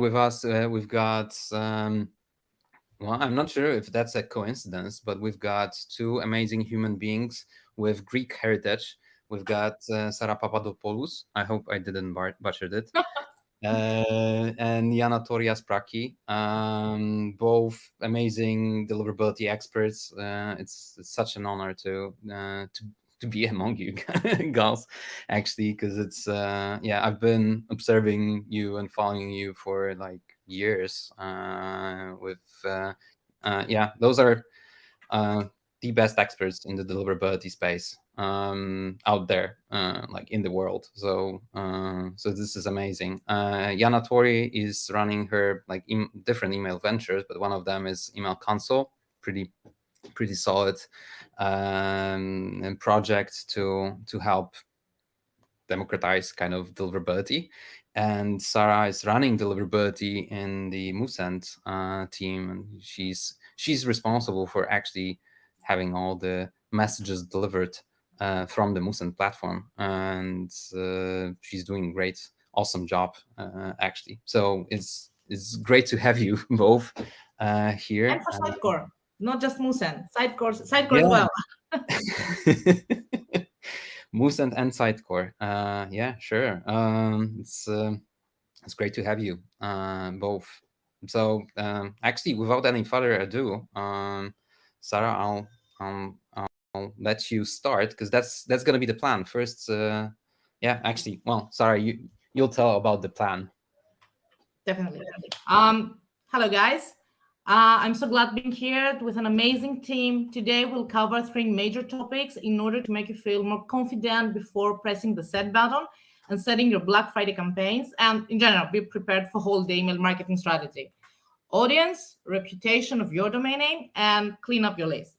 with us, we've got, well, I'm not sure if that's a coincidence, but we've got two amazing human beings with Greek heritage. We've got Sarah Papadopoulos. I hope I didn't butcher it. And Yana Torias-Praki, both amazing deliverability experts. It's such an honor to be among you girls, actually, because it's yeah, I've been observing you and following you for like years. Yeah, those are the best experts in the deliverability space out there, like in the world. So so this is amazing. Yana Tori is running her like different email ventures, but one of them is Email Console, pretty solid project to help democratize kind of deliverability. And Sarah is running deliverability in the Musent team, and she's responsible for actually having all the messages delivered from the Musent platform, and she's doing great, awesome job actually. So it's great to have you both here. And for Sidecore, not just Musent, Sidecore yeah. as well. Musent and Sidecore. Yeah, sure. It's great to have you both. So actually, without any further ado, Sarah, I'll let you start, because that's going to be the plan. First, yeah, actually, well, Sarah, you'll tell about the plan. Definitely. Hello, guys. I'm so glad being here with an amazing team. Today, we'll cover 3 major topics in order to make you feel more confident before pressing the set button and setting your Black Friday campaigns, and in general, be prepared for whole day email marketing strategy. Audience, reputation of your domain name, and clean up your list.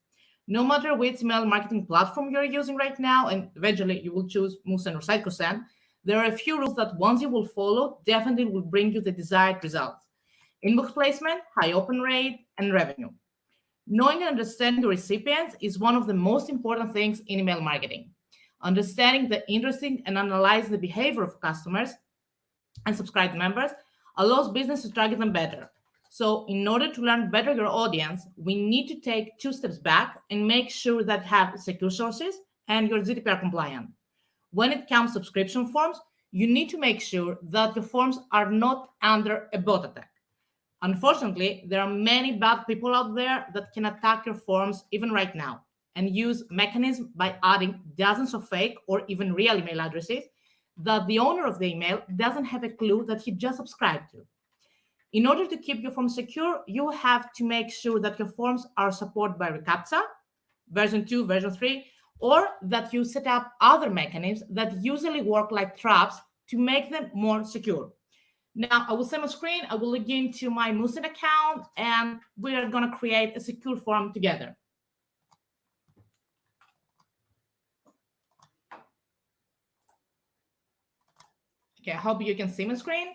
No matter which email marketing platform you're using right now, and eventually you will choose Musent or Sidecore, there are a few rules that once you will follow, definitely will bring you the desired results. Inbox placement, high open rate, and revenue. Knowing and understanding the recipients is one of the most important things in email marketing. Understanding the interesting and analyze the behavior of customers and subscribed members allows business to target them better. So in order to learn better your audience, we need to take 2 steps back and make sure that you have secure sources and you're GDPR compliant. When it comes to subscription forms, you need to make sure that your forms are not under a bot attack. Unfortunately, there are many bad people out there that can attack your forms even right now and use mechanisms by adding dozens of fake or even real email addresses that the owner of the email doesn't have a clue that he just subscribed to. In order to keep your forms secure, you have to make sure that your forms are supported by reCAPTCHA, version 2, version 3, or that you set up other mechanisms that usually work like traps to make them more secure. Now, I will set my screen, I will log into my Musent account, and we are going to create a secure form together. Okay, I hope you can see my screen.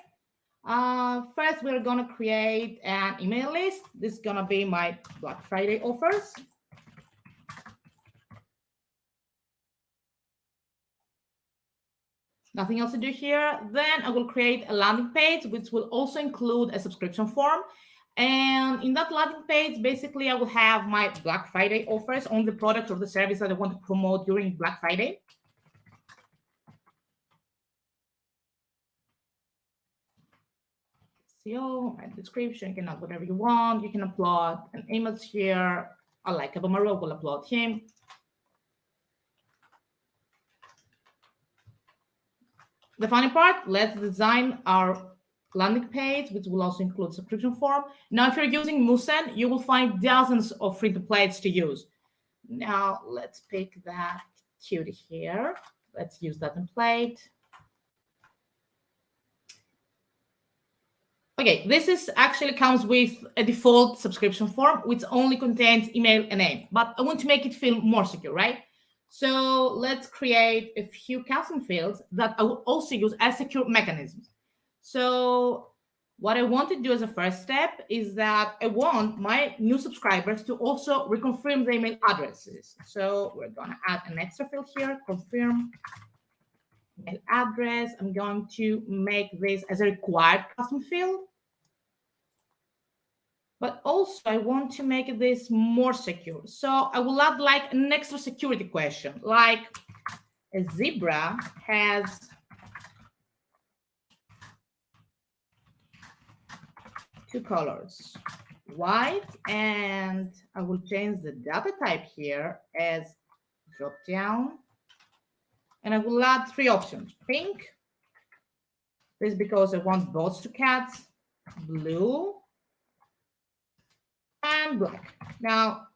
First, we're going to create an email list. This is going to be my Black Friday offers. Nothing else to do here. Then I will create a landing page, which will also include a subscription form. And in that landing page, basically, I will have my Black Friday offers on the product or the service that I want to promote during Black Friday. SEO, my description, you can add whatever you want. You can upload an image here. I like Abamaru, will upload him. The funny part, let's design our landing page, which will also include subscription form. Now, if you're using Musent, you will find dozens of free templates to use. Now, let's pick that cutie here. Let's use that template. Okay, this is actually comes with a default subscription form, which only contains email and name, but I want to make it feel more secure, right? So let's create a few custom fields that I will also use as secure mechanisms. So what I want to do as a first step is that I want my new subscribers to also reconfirm their email addresses. So we're going to add an extra field here, confirm email address. I'm going to make this as a required custom field. But also I want to make this more secure. So I will add like an extra security question, like a zebra has two colors, white, and I will change the data type here as drop down, and I will add 3 options: pink, this is because I want bots to cats, blue, and black. Now,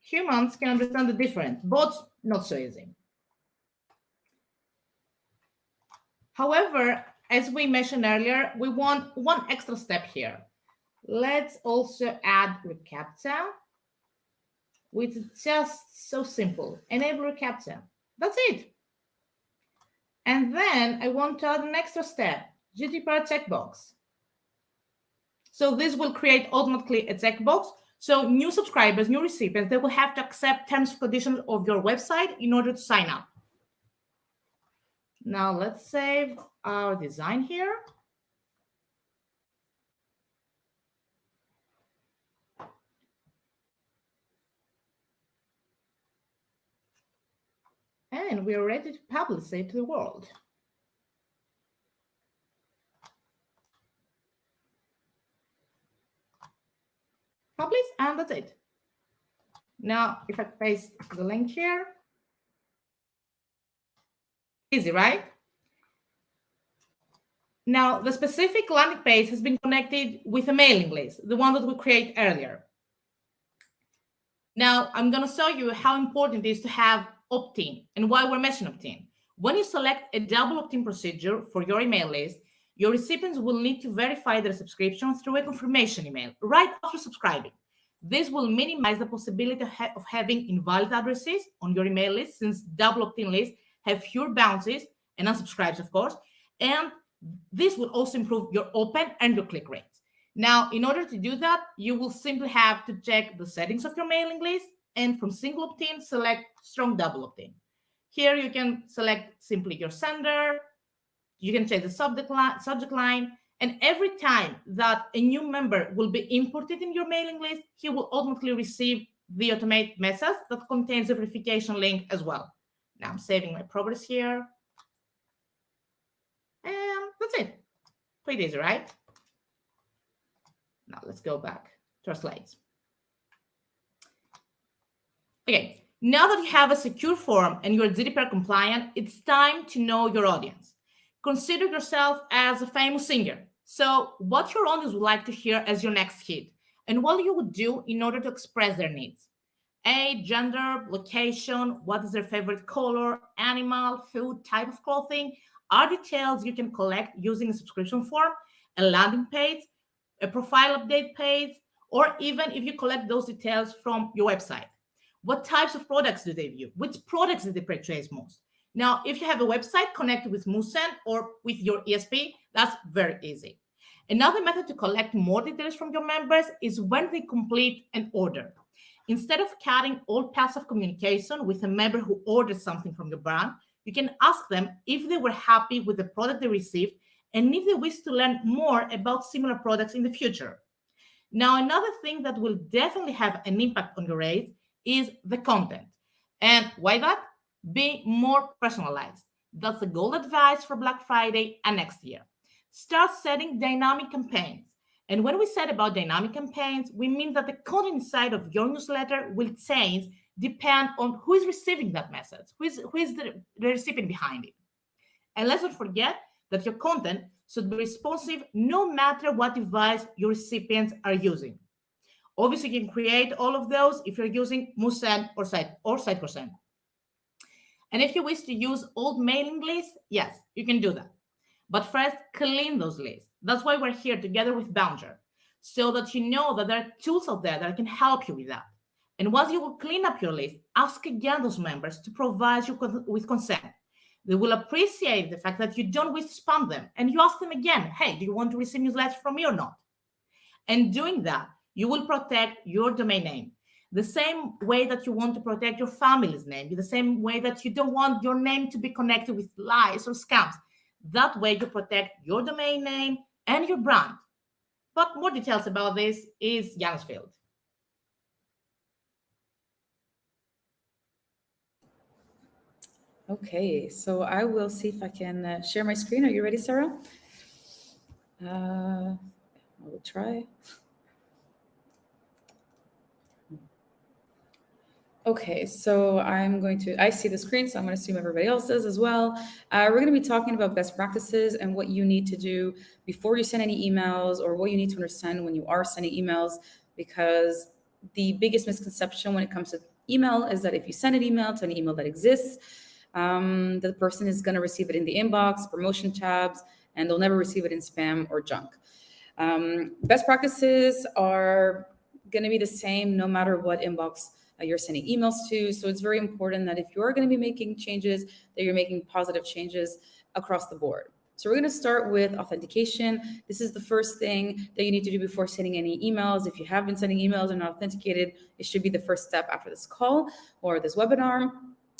humans can understand the difference. Bots, not so easy. However, as we mentioned earlier, we want one extra step here. Let's also add reCAPTCHA, which is just so simple. Enable reCAPTCHA. That's it. And then I want to add an extra step, GDPR checkbox. So this will create automatically a checkbox. So new subscribers, new recipients, they will have to accept terms and conditions of your website in order to sign up. Now let's save our design here. And we are ready to publish it to the world. Publish, and that's it. Now, if I paste the link here, easy, right? Now, the specific landing page has been connected with a mailing list, the one that we created earlier. Now, I'm going to show you how important it is to have opt-in and why we're mentioning opt-in. When you select a double opt-in procedure for your email list, your recipients will need to verify their subscription through a confirmation email right after subscribing. This will minimize the possibility of having invalid addresses on your email list, since double opt-in lists have fewer bounces and unsubscribes, of course, and this will also improve your open and your click rates. Now, in order to do that, you will simply have to check the settings of your mailing list, and from single opt-in, select strong double opt-in. Here you can select simply your sender, you can change the subject line, and every time that a new member will be imported in your mailing list, he will automatically receive the automated message that contains the verification link as well. Now I'm saving my progress here. And that's it. Pretty easy, right? Now let's go back to our slides. Okay, now that you have a secure form and you're GDPR compliant, it's time to know your audience. Consider yourself as a famous singer. So what your audience would like to hear as your next hit, and what you would do in order to express their needs. Age, gender, location, what is their favorite color, animal, food, type of clothing, are details you can collect using a subscription form, a landing page, a profile update page, or even if you collect those details from your website. What types of products do they view? Which products do they purchase most? Now, if you have a website connected with Musen or with your ESP, that's very easy. Another method to collect more details from your members is when they complete an order. Instead of cutting all paths of communication with a member who ordered something from your brand, you can ask them if they were happy with the product they received and if they wish to learn more about similar products in the future. Now, another thing that will definitely have an impact on your rates is the content. And why that? Be more personalized. That's the gold advice for Black Friday and next year. Start setting dynamic campaigns. And when we said about dynamic campaigns, we mean that the content inside of your newsletter will change depend on who is receiving that message, who is the recipient behind it. And let's not forget that your content should be responsive no matter what device your recipients are using. Obviously, you can create all of those if you're using Musen or Sitecore. And if you wish to use old mailing lists, yes, you can do that. But first, clean those lists. That's why we're here together with Bouncer, so that you know that there are tools out there that can help you with that. And once you will clean up your list, ask again those members to provide you with consent. They will appreciate the fact that you don't wish to spam them. And you ask them again, hey, do you want to receive newsletters from me or not? And doing that, you will protect your domain name. The same way that you want to protect your family's name, the same way that you don't want your name to be connected with lies or scams. That way you protect your domain name and your brand. But more details about this is Jan's field. Okay, so I will see if I can share my screen. Are you ready, Sarah? I will try. Okay, so I see the screen, so I'm going to assume everybody else does as well. We're going to be talking about best practices and what you need to do before you send any emails, or what you need to understand when you are sending emails, because the biggest misconception when it comes to email is that if you send an email to an email that exists, the person is going to receive it in the inbox, promotion tabs, and they'll never receive it in spam or junk. Best practices are going to be the same no matter what inbox you're sending emails to. So it's very important that if you are going to be making changes, that you're making positive changes across the board. So we're going to start with authentication. This is the first thing that you need to do before sending any emails. If you have been sending emails and not authenticated, it should be the first step after this call or this webinar.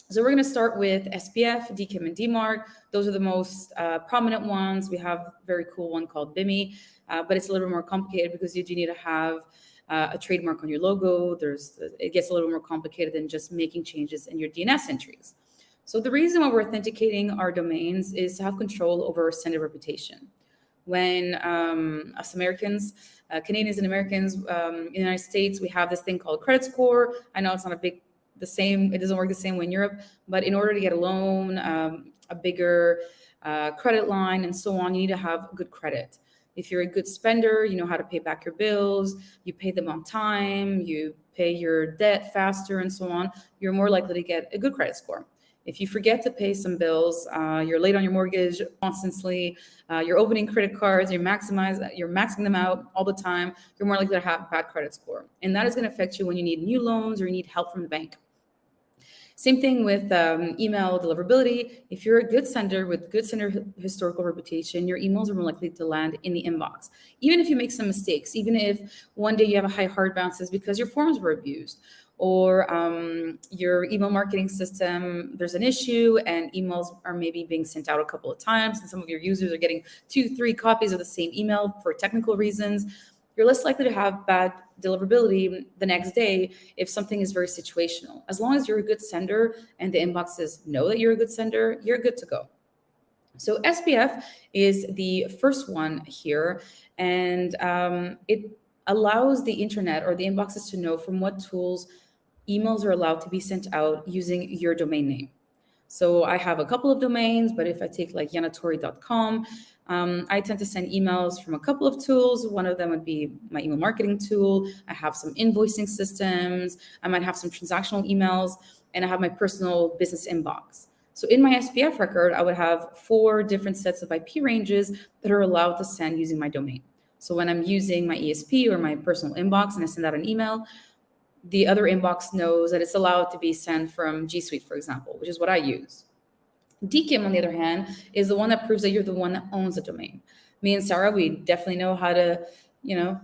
So we're going to start with SPF, DKIM, and DMARC. Those are the most prominent ones. We have a very cool one called BIMI, but it's a little bit more complicated because you do need to have a trademark on your logo. It gets a little more complicated than just making changes in your DNS entries. So the reason why we're authenticating our domains is to have control over our sender reputation. When us Americans, Canadians and Americans in the United States, we have this thing called credit score. I know it's not the same, it doesn't work the same way in Europe, but in order to get a loan, a bigger credit line and so on, you need to have good credit. If you're a good spender, you know how to pay back your bills, you pay them on time, you pay your debt faster and so on, you're more likely to get a good credit score. If you forget to pay some bills, you're late on your mortgage constantly, you're opening credit cards, you're maxing them out all the time, you're more likely to have a bad credit score. And that is going to affect you when you need new loans or you need help from the bank. Same thing with email deliverability. If you're a good sender with good sender historical reputation, your emails are more likely to land in the inbox. Even if you make some mistakes, even if one day you have a high hard bounces because your forms were abused, or your email marketing system, there's an issue and emails are maybe being sent out a couple of times and some of your users are getting 2-3 copies of the same email for technical reasons, you're less likely to have bad deliverability the next day if something is very situational. As long as you're a good sender and the inboxes know that you're a good sender, you're good to go. So SPF is the first one here, and it allows the internet or the inboxes to know from what tools emails are allowed to be sent out using your domain name. So I have a couple of domains, but if I take like yanatori.com, I tend to send emails from a couple of tools. One of them would be my email marketing tool. I have some invoicing systems. I might have some transactional emails, and I have my personal business inbox. So in my SPF record, I would have 4 different sets of IP ranges that are allowed to send using my domain. So when I'm using my ESP or my personal inbox and I send out an email, the other inbox knows that it's allowed to be sent from G Suite, for example, which is what I use. DKIM, on the other hand, is the one that proves that you're the one that owns the domain. Me and Sarah, we definitely know how to,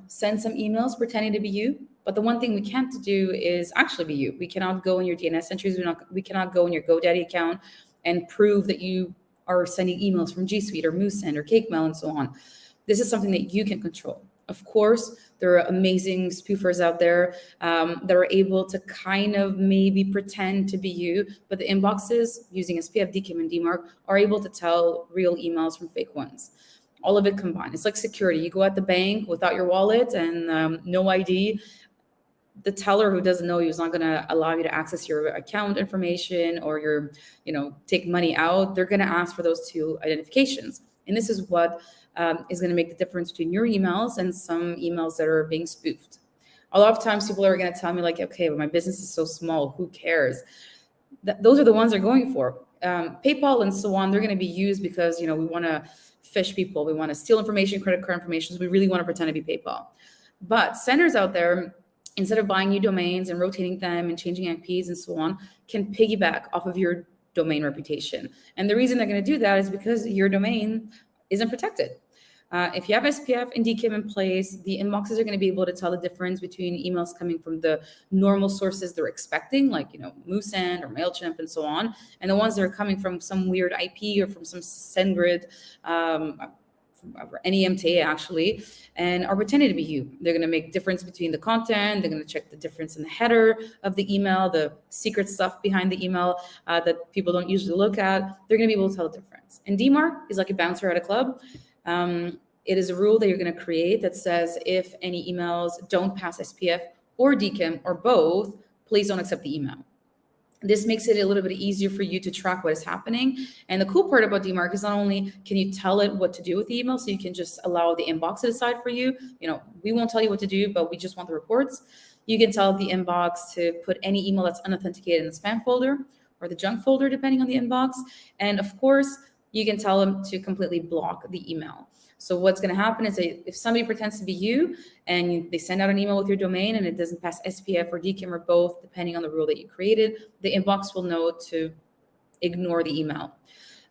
send some emails pretending to be you. But the one thing we can't do is actually be you. We cannot go in your DNS entries. We cannot go in your GoDaddy account and prove that you are sending emails from G Suite or MooSend or CakeMail and so on. This is something that you can control. Of course, there are amazing spoofers out there that are able to kind of maybe pretend to be you, but the inboxes using SPF, DKIM, and DMARC are able to tell real emails from fake ones. All of it combined. It's like security. You go at the bank without your wallet and no ID. The teller who doesn't know you is not going to allow you to access your account information or take money out. They're going to ask for those 2 identifications. And this is what is going to make the difference between your emails and some emails that are being spoofed. A lot of times people are going to tell me like, okay, but my business is so small, who cares? Those are the ones they're going for. PayPal and so on, they're going to be used because, we want to phish people. We want to steal information, credit card information. So we really want to pretend to be PayPal. But senders out there, instead of buying new domains and rotating them and changing IPs and so on, can piggyback off of your domain reputation. And the reason they're going to do that is because your domain isn't protected. If you have SPF and DKIM in place, the inboxes are going to be able to tell the difference between emails coming from the normal sources they're expecting, like, MooSend or MailChimp and so on, and the ones that are coming from some weird IP or from some SendGrid any MTA actually, and are pretending to be you. They're going to make difference between the content. They're going to check the difference in the header of the email, the secret stuff behind the email that people don't usually look at. They're going to be able to tell the difference. And DMARC is like a bouncer at a club. It is a rule that you're going to create that says if any emails don't pass SPF or DKIM or both, please don't accept the email. This makes it a little bit easier for you to track what is happening. And the cool part about DMARC is not only can you tell it what to do with the email, so you can just allow the inbox to decide for you. We won't tell you what to do, but we just want the reports. You can tell the inbox to put any email that's unauthenticated in the spam folder or the junk folder, depending on the inbox. And of course, you can tell them to completely block the email. So what's going to happen is that if somebody pretends to be you and they send out an email with your domain and it doesn't pass SPF or DKIM or both, depending on the rule that you created, the inbox will know to ignore the email.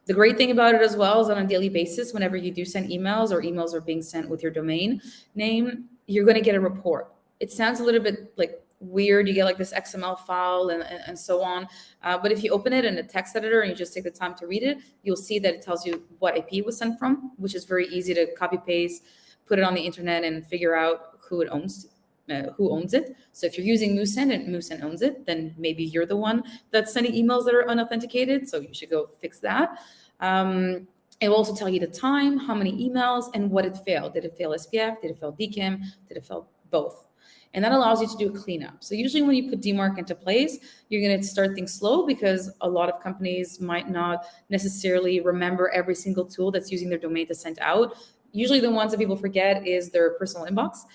The great thing about it as well is on a daily basis, whenever you do send emails or emails are being sent with your domain name, you're going to get a report. It sounds a little bit like weird. You get like this XML file and so on. But if you open it in a text editor and you just take the time to read it, you'll see that it tells you what IP it was sent from, which is very easy to copy paste, put it on the internet and figure out who owns it. So if you're using Musen and Musen owns it, then maybe you're the one that's sending emails that are unauthenticated. So you should go fix that. It will also tell you the time, how many emails, and what it failed. Did it fail SPF? Did it fail DKIM? Did it fail both? And that allows you to do a cleanup. So usually when you put DMARC into place, you're going to start things slow because a lot of companies might not necessarily remember every single tool that's using their domain to send out. Usually the ones that people forget is their personal inbox.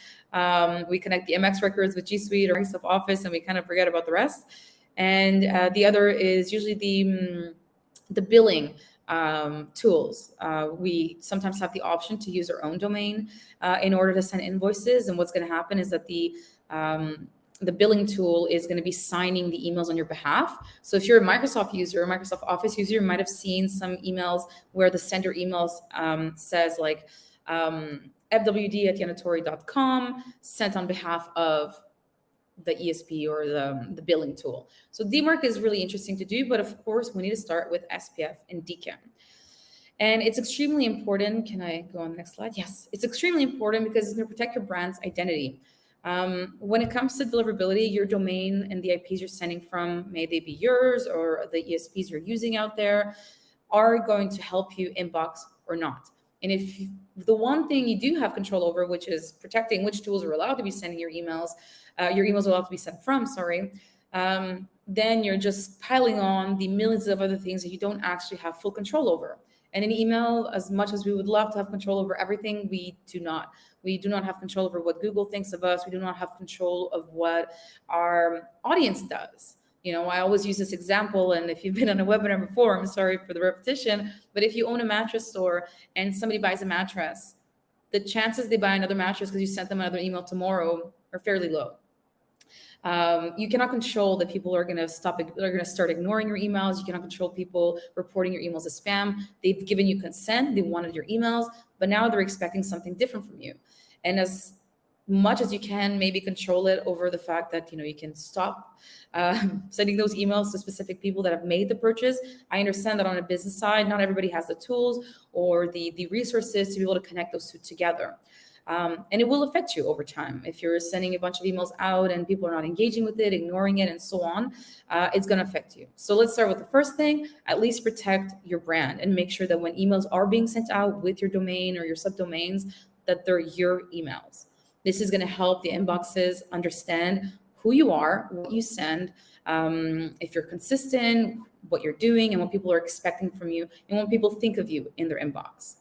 We connect the MX records with G Suite or Microsoft Office, and we kind of forget about the rest. And the other is usually the billing tools. We sometimes have the option to use our own domain in order to send invoices. And what's going to happen is that the billing tool is going to be signing the emails on your behalf. So if you're a Microsoft user, a Microsoft Office user, you might have seen some emails where the sender emails says like fwd@yanatori.com sent on behalf of the ESP or the billing tool. So DMARC is really interesting to do, but of course we need to start with SPF and DKIM. And it's extremely important. Can I go on the next slide? Yes, it's extremely important because it's going to protect your brand's identity. When it comes to deliverability, your domain and the IPs you're sending from, may they be yours or the ESPs you're using out there, are going to help you inbox or not. And if the one thing you do have control over, which is protecting which tools are allowed to be sending your emails are allowed to be sent from, then you're just piling on the millions of other things that you don't actually have full control over. And in email, as much as we would love to have control over everything, we do not. We do not have control over what Google thinks of us. We do not have control of what our audience does. I always use this example, and if you've been on a webinar before, I'm sorry for the repetition, but if you own a mattress store and somebody buys a mattress, the chances they buy another mattress because you sent them another email tomorrow are fairly low. You cannot control that people are going to start ignoring your emails. You cannot control people reporting your emails as spam. They've given you consent. They wanted your emails, but now they're expecting something different from you. And as much as you can maybe control it over the fact that, you can stop sending those emails to specific people that have made the purchase. I understand that on a business side, not everybody has the tools or the resources to be able to connect those two together. And it will affect you over time. If you're sending a bunch of emails out and people are not engaging with it, ignoring it, and so on, it's going to affect you. So let's start with the first thing. At least protect your brand and make sure that when emails are being sent out with your domain or your subdomains, that they're your emails. This is going to help the inboxes understand who you are, what you send, if you're consistent, what you're doing, and what people are expecting from you, and what people think of you in their inbox.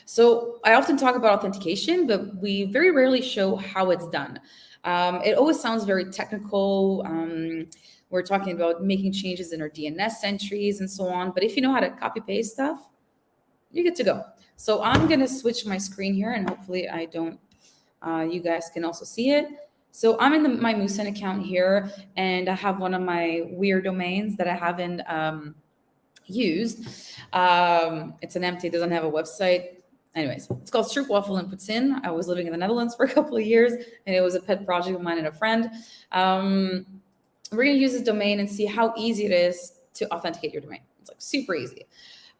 So I often talk about authentication, but we very rarely show how it's done. It always sounds very technical. We're talking about making changes in our DNS entries and so on. But if you know how to copy paste stuff, you're good to go. So I'm going to switch my screen here, and hopefully I don't, you guys can also see it. So I'm in my Musen account here, and I have one of my weird domains that I haven't used. It's an empty, it doesn't have a website. Anyways, it's called Stroopwafel and Puts In. I was living in the Netherlands for a couple of years, and it was a pet project of mine and a friend. We're going to use this domain and see how easy it is to authenticate your domain. It's like super easy.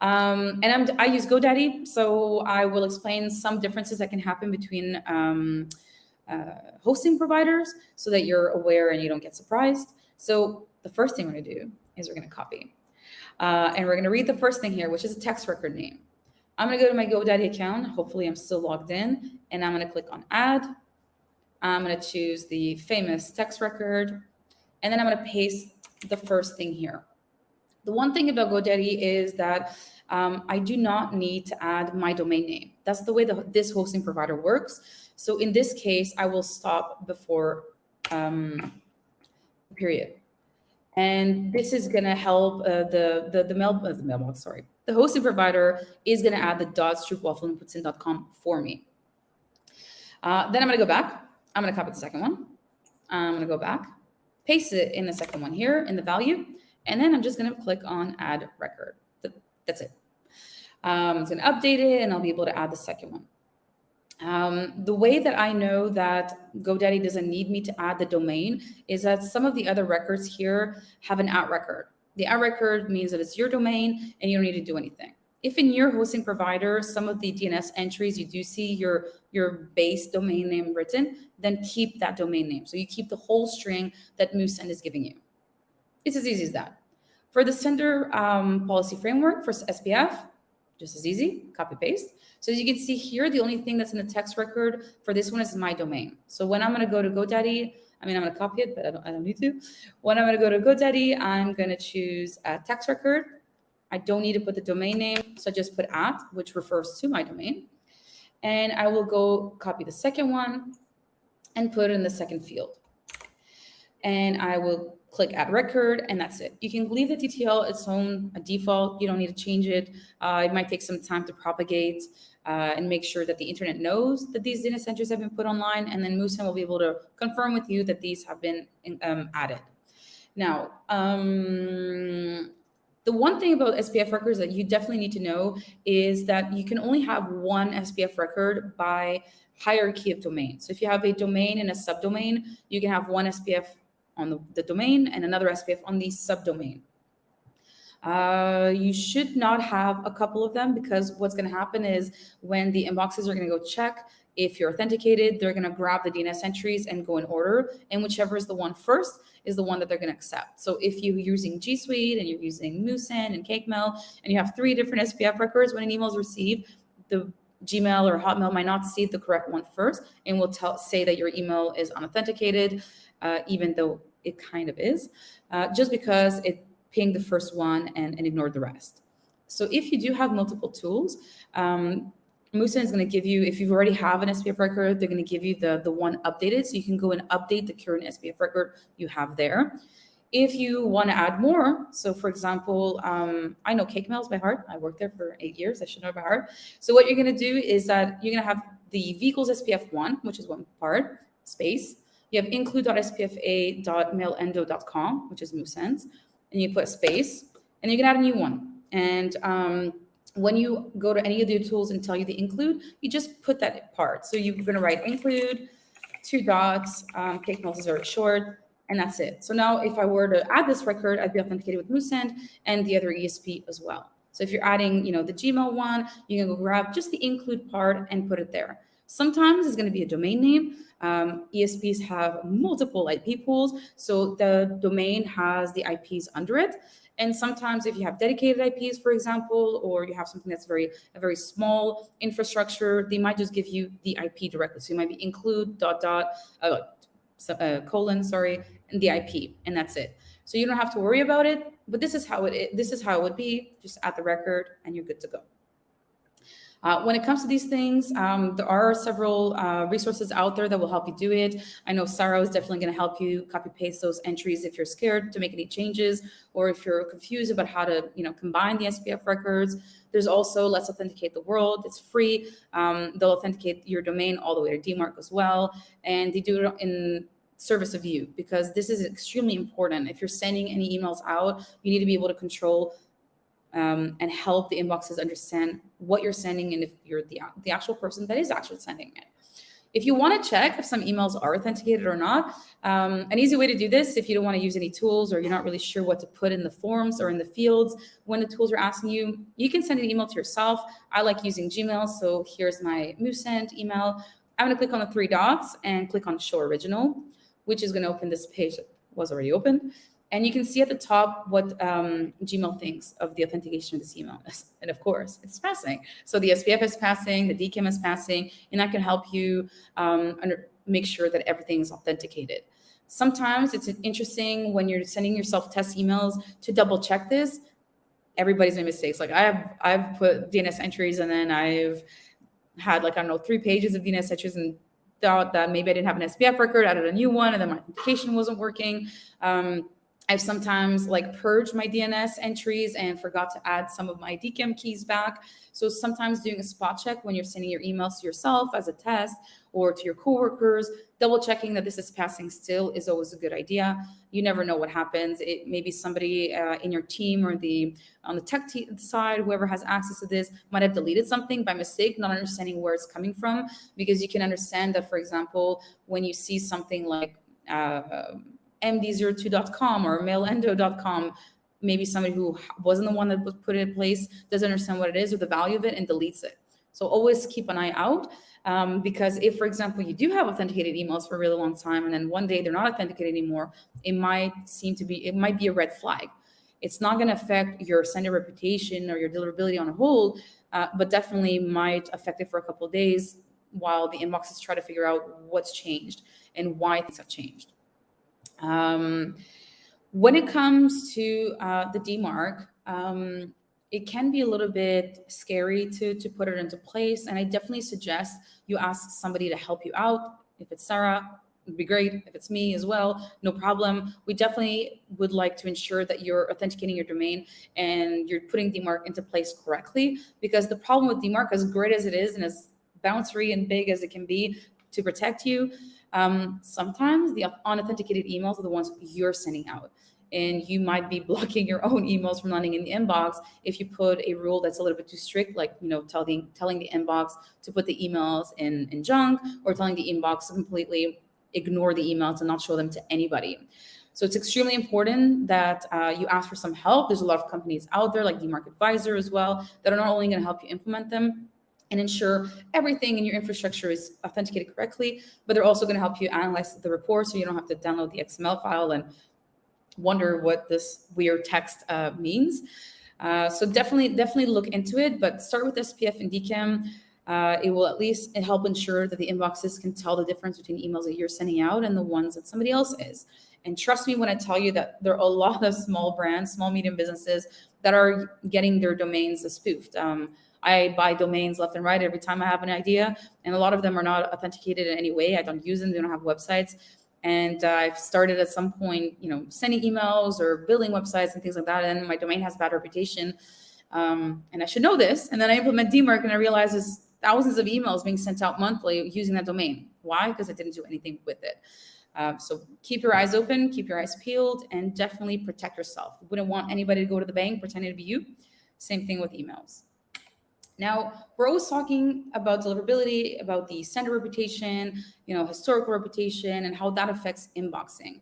And I use GoDaddy, so I will explain some differences that can happen between hosting providers so that you're aware and you don't get surprised. So the first thing we're going to do is we're going to copy. And we're going to read the first thing here, which is a text record name. I'm going to go to my GoDaddy account. Hopefully I'm still logged in. And I'm going to click on add. I'm going to choose the famous text record. And then I'm going to paste the first thing here. The one thing about GoDaddy is that I do not need to add my domain name. That's the way this hosting provider works. So in this case, I will stop before period. And this is going to help the mailbox, sorry. The hosting provider is going to add the .stroopwafel.com for me. Then I'm going to go back. I'm going to copy the second one. I'm going to go back, paste it in the second one here in the value. And then I'm just going to click on add record. That's it. It's going to update it and I'll be able to add the second one. The way that I know that GoDaddy doesn't need me to add the domain is that some of the other records here have an @ record. The @ record means that it's your domain and you don't need to do anything. If in your hosting provider, some of the DNS entries, you do see your base domain name written, then keep that domain name. So you keep the whole string that Moosend is giving you. It's as easy as that. For the sender policy framework for SPF, just as easy, copy paste. So as you can see here, the only thing that's in the text record for this one is my domain. So when I'm going to go to GoDaddy, I'm going to copy it, but I don't need to. When I'm going to go to GoDaddy, I'm going to choose a text record. I don't need to put the domain name, so I just put @ which refers to my domain. And I will go copy the second one and put it in the second field. And I will click add record, and that's it. You can leave the TTL its own default. You don't need to change it. It might take some time to propagate and make sure that the internet knows that these DNS entries have been put online, and then Moosend will be able to confirm with you that these have been added. Now, the one thing about SPF records that you definitely need to know is that you can only have one SPF record by hierarchy of domain. So if you have a domain and a subdomain, you can have one SPF on the domain and another SPF on the subdomain. You should not have a couple of them, because what's going to happen is when the inboxes are going to go check if you're authenticated, they're going to grab the DNS entries and go in order, and whichever is the one first is the one that they're going to accept. So if you're using G Suite and you're using Moosend and CakeMail and you have 3 different SPF records, when an email is received, the Gmail or Hotmail might not see the correct one first and will say that your email is unauthenticated, even though it kind of is, just because it pinged the first one and ignored the rest. So if you do have multiple tools, Moosend is going to give you, if you already have an SPF record, they're going to give you the one updated, so you can go and update the current SPF record you have there. If you want to add more, so for example, I know CakeMails by heart. I worked there for 8 years. I should know by heart. So what you're going to do is that you're going to have the vehicles SPF1, which is one part, space. You have include.spfa.mailendo.com, which is Moosend, and you put a space, and you can add a new one. And when you go to any of the tools and tell you the include, you just put that part. So you're going to write include, 2 dots, CakeMails is very short, and that's it. So now if I were to add this record, I'd be authenticated with Moosend and the other ESP as well. So if you're adding, the Gmail one, you can go grab just the include part and put it there. Sometimes it's going to be a domain name. ESPs have multiple IP pools, so the domain has the IPs under it. And sometimes if you have dedicated IPs, for example, or you have something that's a very small infrastructure, they might just give you the IP directly. So you might be include ... colon, and the IP, and that's it. So you don't have to worry about it, but this is how it would be. Just add the record and you're good to go. When it comes to these things, there are several resources out there that will help you do it. I know Sarah is definitely going to help you copy paste those entries if you're scared to make any changes, or if you're confused about how to combine the SPF records. There's also Let's Authenticate the World. It's free. They'll authenticate your domain all the way to DMARC as well, and they do it in service of you, because this is extremely important. If you're sending any emails out, you need to be able to control and help the inboxes understand what you're sending, and if you're the actual person that is actually sending it. If you want to check if some emails are authenticated or not, an easy way to do this, if you don't want to use any tools or you're not really sure what to put in the forms or in the fields when the tools are asking you, you can send an email to yourself. I like using Gmail, so here's my MuSend email. I'm going to click on the 3 dots and click on Show Original, which is going to open this page that was already open. And you can see at the top what Gmail thinks of the authentication of this email. And of course, it's passing. So the SPF is passing, the DKIM is passing, and that can help you make sure that everything's authenticated. Sometimes it's interesting when you're sending yourself test emails to double check this. Everybody's made mistakes. Like I've put DNS entries and then I've had 3 pages of DNS entries and thought that maybe I didn't have an SPF record, added a new one, and then my authentication wasn't working. I've sometimes purged my DNS entries and forgot to add some of my DKIM keys back. So sometimes doing a spot check when you're sending your emails to yourself as a test or to your coworkers, double checking that this is passing still is always a good idea. You never know what happens. It may be somebody in your team or on the tech side, whoever has access to this might have deleted something by mistake, not understanding where it's coming from, because you can understand that, for example, when you see something like md02.com or mailendo.com, maybe somebody who wasn't the one that was put it in place doesn't understand what it is or the value of it and deletes it. So always keep an eye out, because if, for example, you do have authenticated emails for a really long time and then one day they're not authenticated anymore, it might be a red flag. It's not going to affect your sender reputation or your deliverability on a whole, but definitely might affect it for a couple of days while the inboxes try to figure out what's changed and why things have changed. When it comes to the DMARC, it can be a little bit scary to put it into place. And I definitely suggest you ask somebody to help you out. If it's Sarah, it'd be great. If it's me as well, no problem. We definitely would like to ensure that you're authenticating your domain and you're putting DMARC into place correctly, because the problem with DMARC, as great as it is and as bouncy and big as it can be to protect you, sometimes the unauthenticated emails are the ones you're sending out, and you might be blocking your own emails from landing in the inbox if you put a rule that's a little bit too strict, like telling the inbox to put the emails in junk, or telling the inbox to completely ignore the emails and not show them to anybody. So it's extremely important that you ask for some help. There's a lot of companies out there like DMARC Advisor as well that are not only going to help you implement them and ensure everything in your infrastructure is authenticated correctly, but they're also going to help you analyze the report so you don't have to download the XML file and wonder what this weird text means. So definitely look into it, but start with SPF and DKIM. It will at least help ensure that the inboxes can tell the difference between emails that you're sending out and the ones that somebody else is. And trust me when I tell you that there are a lot of small brands, small, medium businesses that are getting their domains spoofed. I buy domains left and right every time I have an idea, and a lot of them are not authenticated in any way. I don't use them. They don't have websites. And I've started at some point, sending emails or building websites and things like that. And my domain has bad reputation. And I should know this. And then I implement DMARC and I realize there's thousands of emails being sent out monthly using that domain. Why? Because I didn't do anything with it. So keep your eyes open, keep your eyes peeled, and definitely protect yourself. You wouldn't want anybody to go to the bank pretending to be you. Same thing with emails. Now, we're always talking about deliverability, about the sender reputation, historical reputation, and how that affects inboxing.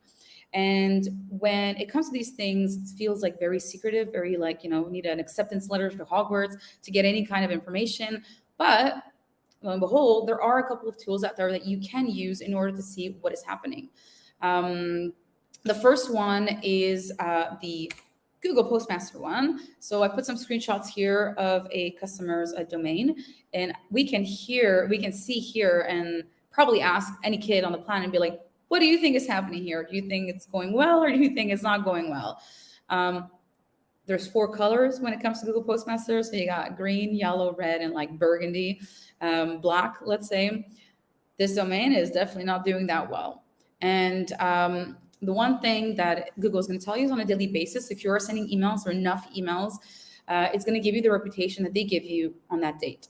And when it comes to these things, it feels like very secretive, very need an acceptance letter to Hogwarts to get any kind of information. But lo and behold, there are a couple of tools out there that you can use in order to see what is happening. The first one is the Google Postmaster one. So I put some screenshots here of a customer's domain, and we can see here and probably ask any kid on the planet and be like, what do you think is happening here? Do you think it's going well, or do you think it's not going well? There's 4 colors when it comes to Google Postmaster. So you got green, yellow, red, and burgundy, black, let's say. This domain is definitely not doing that well. And the one thing that Google is going to tell you is on a daily basis, if you're sending emails or enough emails, it's going to give you the reputation that they give you on that date.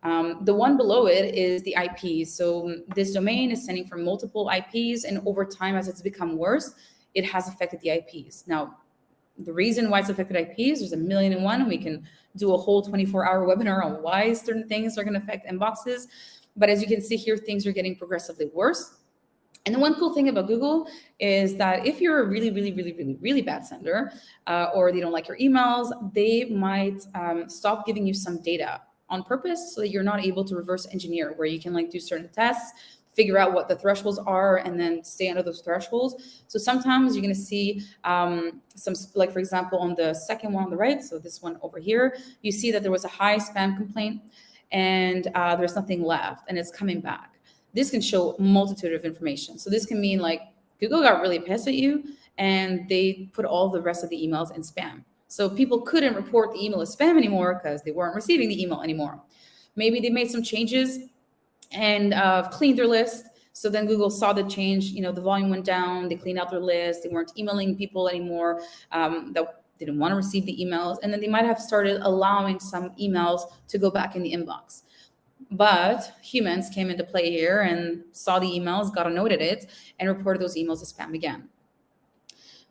The one below it is the IPs. So this domain is sending from multiple IPs, and over time, as it's become worse, it has affected the IPs. Now, the reason why it's affected IPs, there's 1,000,001, and we can do a whole 24-hour webinar on why certain things are going to affect inboxes. But as you can see here, things are getting progressively worse. And the one cool thing about Google is that if you're a really, really, really, really, really bad sender, or they don't like your emails, they might stop giving you some data on purpose so that you're not able to reverse engineer, where you can like do certain tests, figure out what the thresholds are, and then stay under those thresholds. So sometimes you're going to see some, like for example, on the second one on the right, so this one over here, you see that there was a high spam complaint and there's nothing left and it's coming back. This can show a multitude of information. So this can mean like Google got really pissed at you and they put all the rest of the emails in spam. So people couldn't report the email as spam anymore because they weren't receiving the email anymore. Maybe they made some changes and cleaned their list. So then Google saw the change, you know, the volume went down, they cleaned out their list, they weren't emailing people anymore that didn't want to receive the emails. And then they might have started allowing some emails to go back in the inbox. But humans came into play here and saw the emails, got a note at it, and reported those emails as spam again.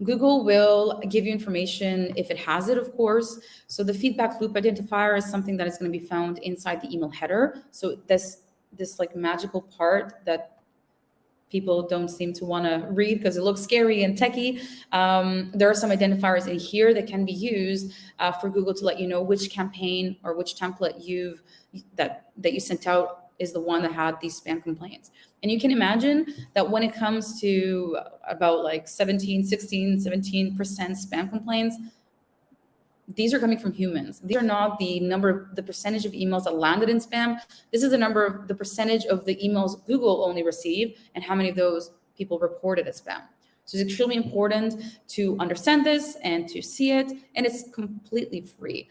Google will give you information if it has it, of course. So the feedback loop identifier is something that is going to be found inside the email header. So this like magical part that people don't seem to want to read because it looks scary and techy. There are some identifiers in here that can be used for Google to let you know which campaign or which template that you sent out is the one that had these spam complaints. And you can imagine that when it comes to about like 17% spam complaints, these are coming from humans. These are not the percentage of emails that landed in spam. This is the percentage of the emails Google only received and how many of those people reported as spam. So it's extremely important to understand this and to see it, and it's completely free.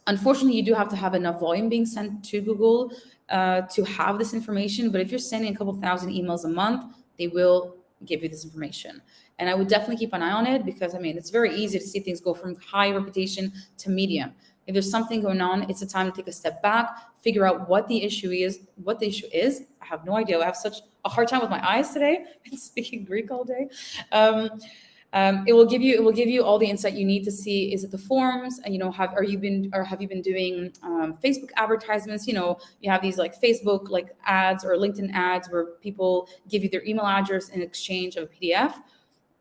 Unfortunately, you do have to have enough volume being sent to Google to have this information, but if you're sending a couple thousand emails a month, they will give you this information. And I would definitely keep an eye on it because, I mean, it's very easy to see things go from high reputation to medium. If there's something going on, it's a time to take a step back, figure out what the issue is. I have no idea. I have such a hard time with my eyes today. I've been speaking Greek all day. It will give you all the insight you need to see, is it the forms, and have you been doing Facebook advertisements? You have these like Facebook like ads or LinkedIn ads where people give you their email address in exchange of a PDF.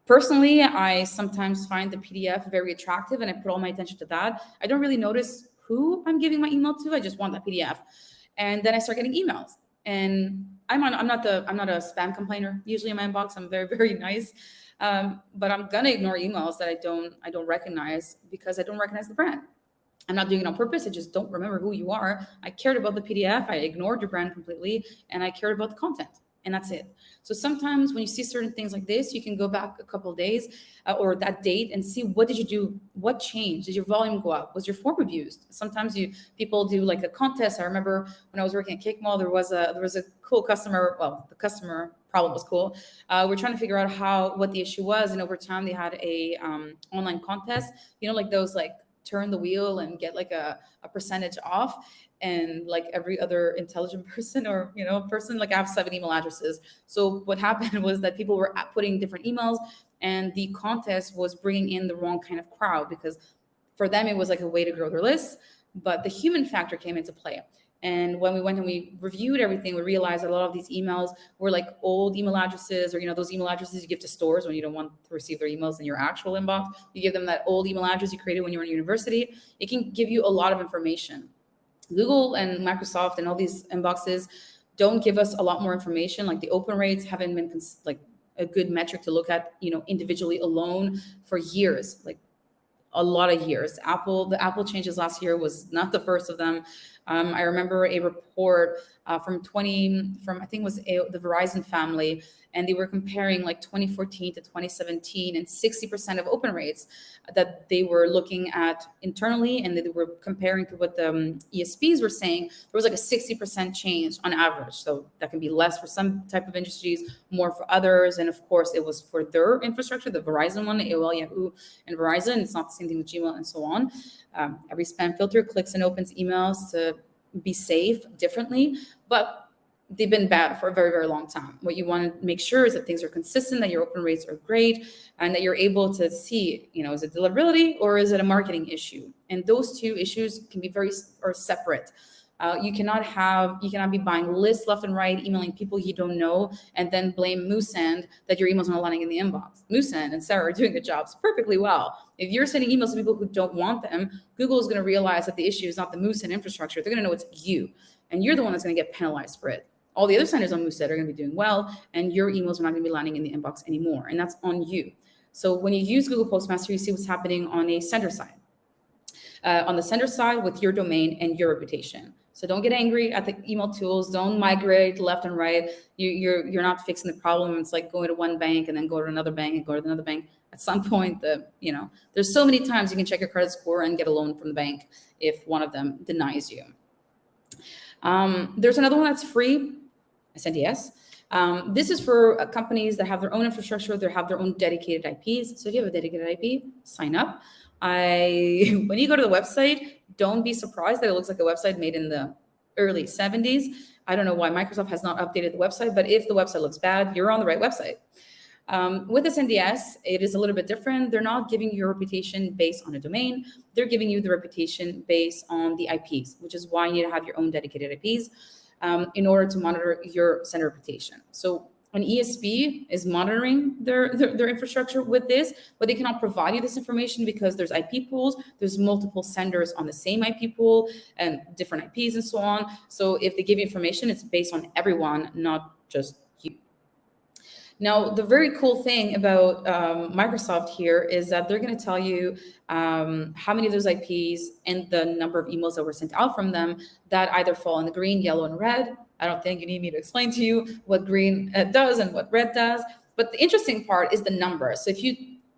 Personally, I sometimes find the PDF very attractive and I put all my attention to that. I don't really notice who I'm giving my email to. I just want that PDF. And then I start getting emails. And I'm not a spam complainer usually in my inbox. I'm very, very nice. But I'm gonna ignore emails that I don't recognize because I don't recognize the brand. I'm not doing it on purpose. I just don't remember who you are. I cared about the PDF. I ignored your brand completely, and I cared about the content, and that's it. So sometimes when you see certain things like this, you can go back a couple of days or that date and see, what did you do? What changed? Did your volume go up? Was your form abused? Sometimes people do like a contest. I remember when I was working at Cake Mall, there was a cool customer. Well, the customer problem was cool. We're trying to figure out what the issue was, and over time they had a online contest. Like those like turn the wheel and get like a percentage off. And like every other intelligent person or person, like I have 7 email addresses. So what happened was that people were putting different emails, and the contest was bringing in the wrong kind of crowd, because for them it was like a way to grow their list, but the human factor came into play. And when we went and we reviewed everything, we realized that a lot of these emails were like old email addresses, or those email addresses you give to stores when you don't want to receive their emails in your actual inbox. You give them that old email address you created when you were in university. It can give you a lot of information. Google and Microsoft and all these inboxes don't give us a lot more information. Like the open rates haven't been like a good metric to look at, individually alone for years, like a lot of years. The Apple changes last year was not the first of them. I remember a report from I think it was the Verizon family, and they were comparing like 2014 to 2017, and 60% of open rates that they were looking at internally, and they were comparing to what the ESPs were saying. There was like a 60% change on average. So that can be less for some type of industries, more for others. And of course, it was for their infrastructure, the Verizon one, AOL, Yahoo, and Verizon. It's not the same thing with Gmail and so on. Every spam filter clicks and opens emails to be safe differently, but they've been bad for a very, very long time. What you want to make sure is that things are consistent, that your open rates are great, and that you're able to see, is it deliverability or is it a marketing issue? And those two issues can be separate. You cannot be buying lists left and right, emailing people you don't know, and then blame Moosend that your emails are not landing in the inbox. Moosend and Sarah are doing the jobs perfectly well. If you're sending emails to people who don't want them, Google is going to realize that the issue is not the Moosend infrastructure. They're going to know it's you, and you're the one that's going to get penalized for it. All the other senders on Moosend are going to be doing well, and your emails are not going to be landing in the inbox anymore, and that's on you. So when you use Google Postmaster, you see what's happening on a sender side. On the sender side with your domain and your reputation. So don't get angry at the email tools. Don't migrate left and right. You're not fixing the problem. It's like going to one bank and then go to another bank and go to another bank. At some point, there's so many times you can check your credit score and get a loan from the bank if one of them denies you. There's another one that's free, SNDS. This is for companies that have their own infrastructure, they have their own dedicated IPs. So if you have a dedicated IP, sign up. When you go to the website, don't be surprised that it looks like a website made in the early 70s. I don't know why Microsoft has not updated the website, but if the website looks bad, you're on the right website. With SNDS, it is a little bit different. They're not giving you a reputation based on a domain. They're giving you the reputation based on the IPs, which is why you need to have your own dedicated IPs in order to monitor your sender reputation. So an ESP is monitoring their infrastructure with this, but they cannot provide you this information because there's IP pools, there's multiple senders on the same IP pool and different IPs and so on. So if they give you information, it's based on everyone, not just you. Now, the very cool thing about Microsoft here is that they're going to tell you how many of those IPs and the number of emails that were sent out from them that either fall in the green, yellow, and red. I don't think you need me to explain to you what green does and what red does. But the interesting part is the number. So if you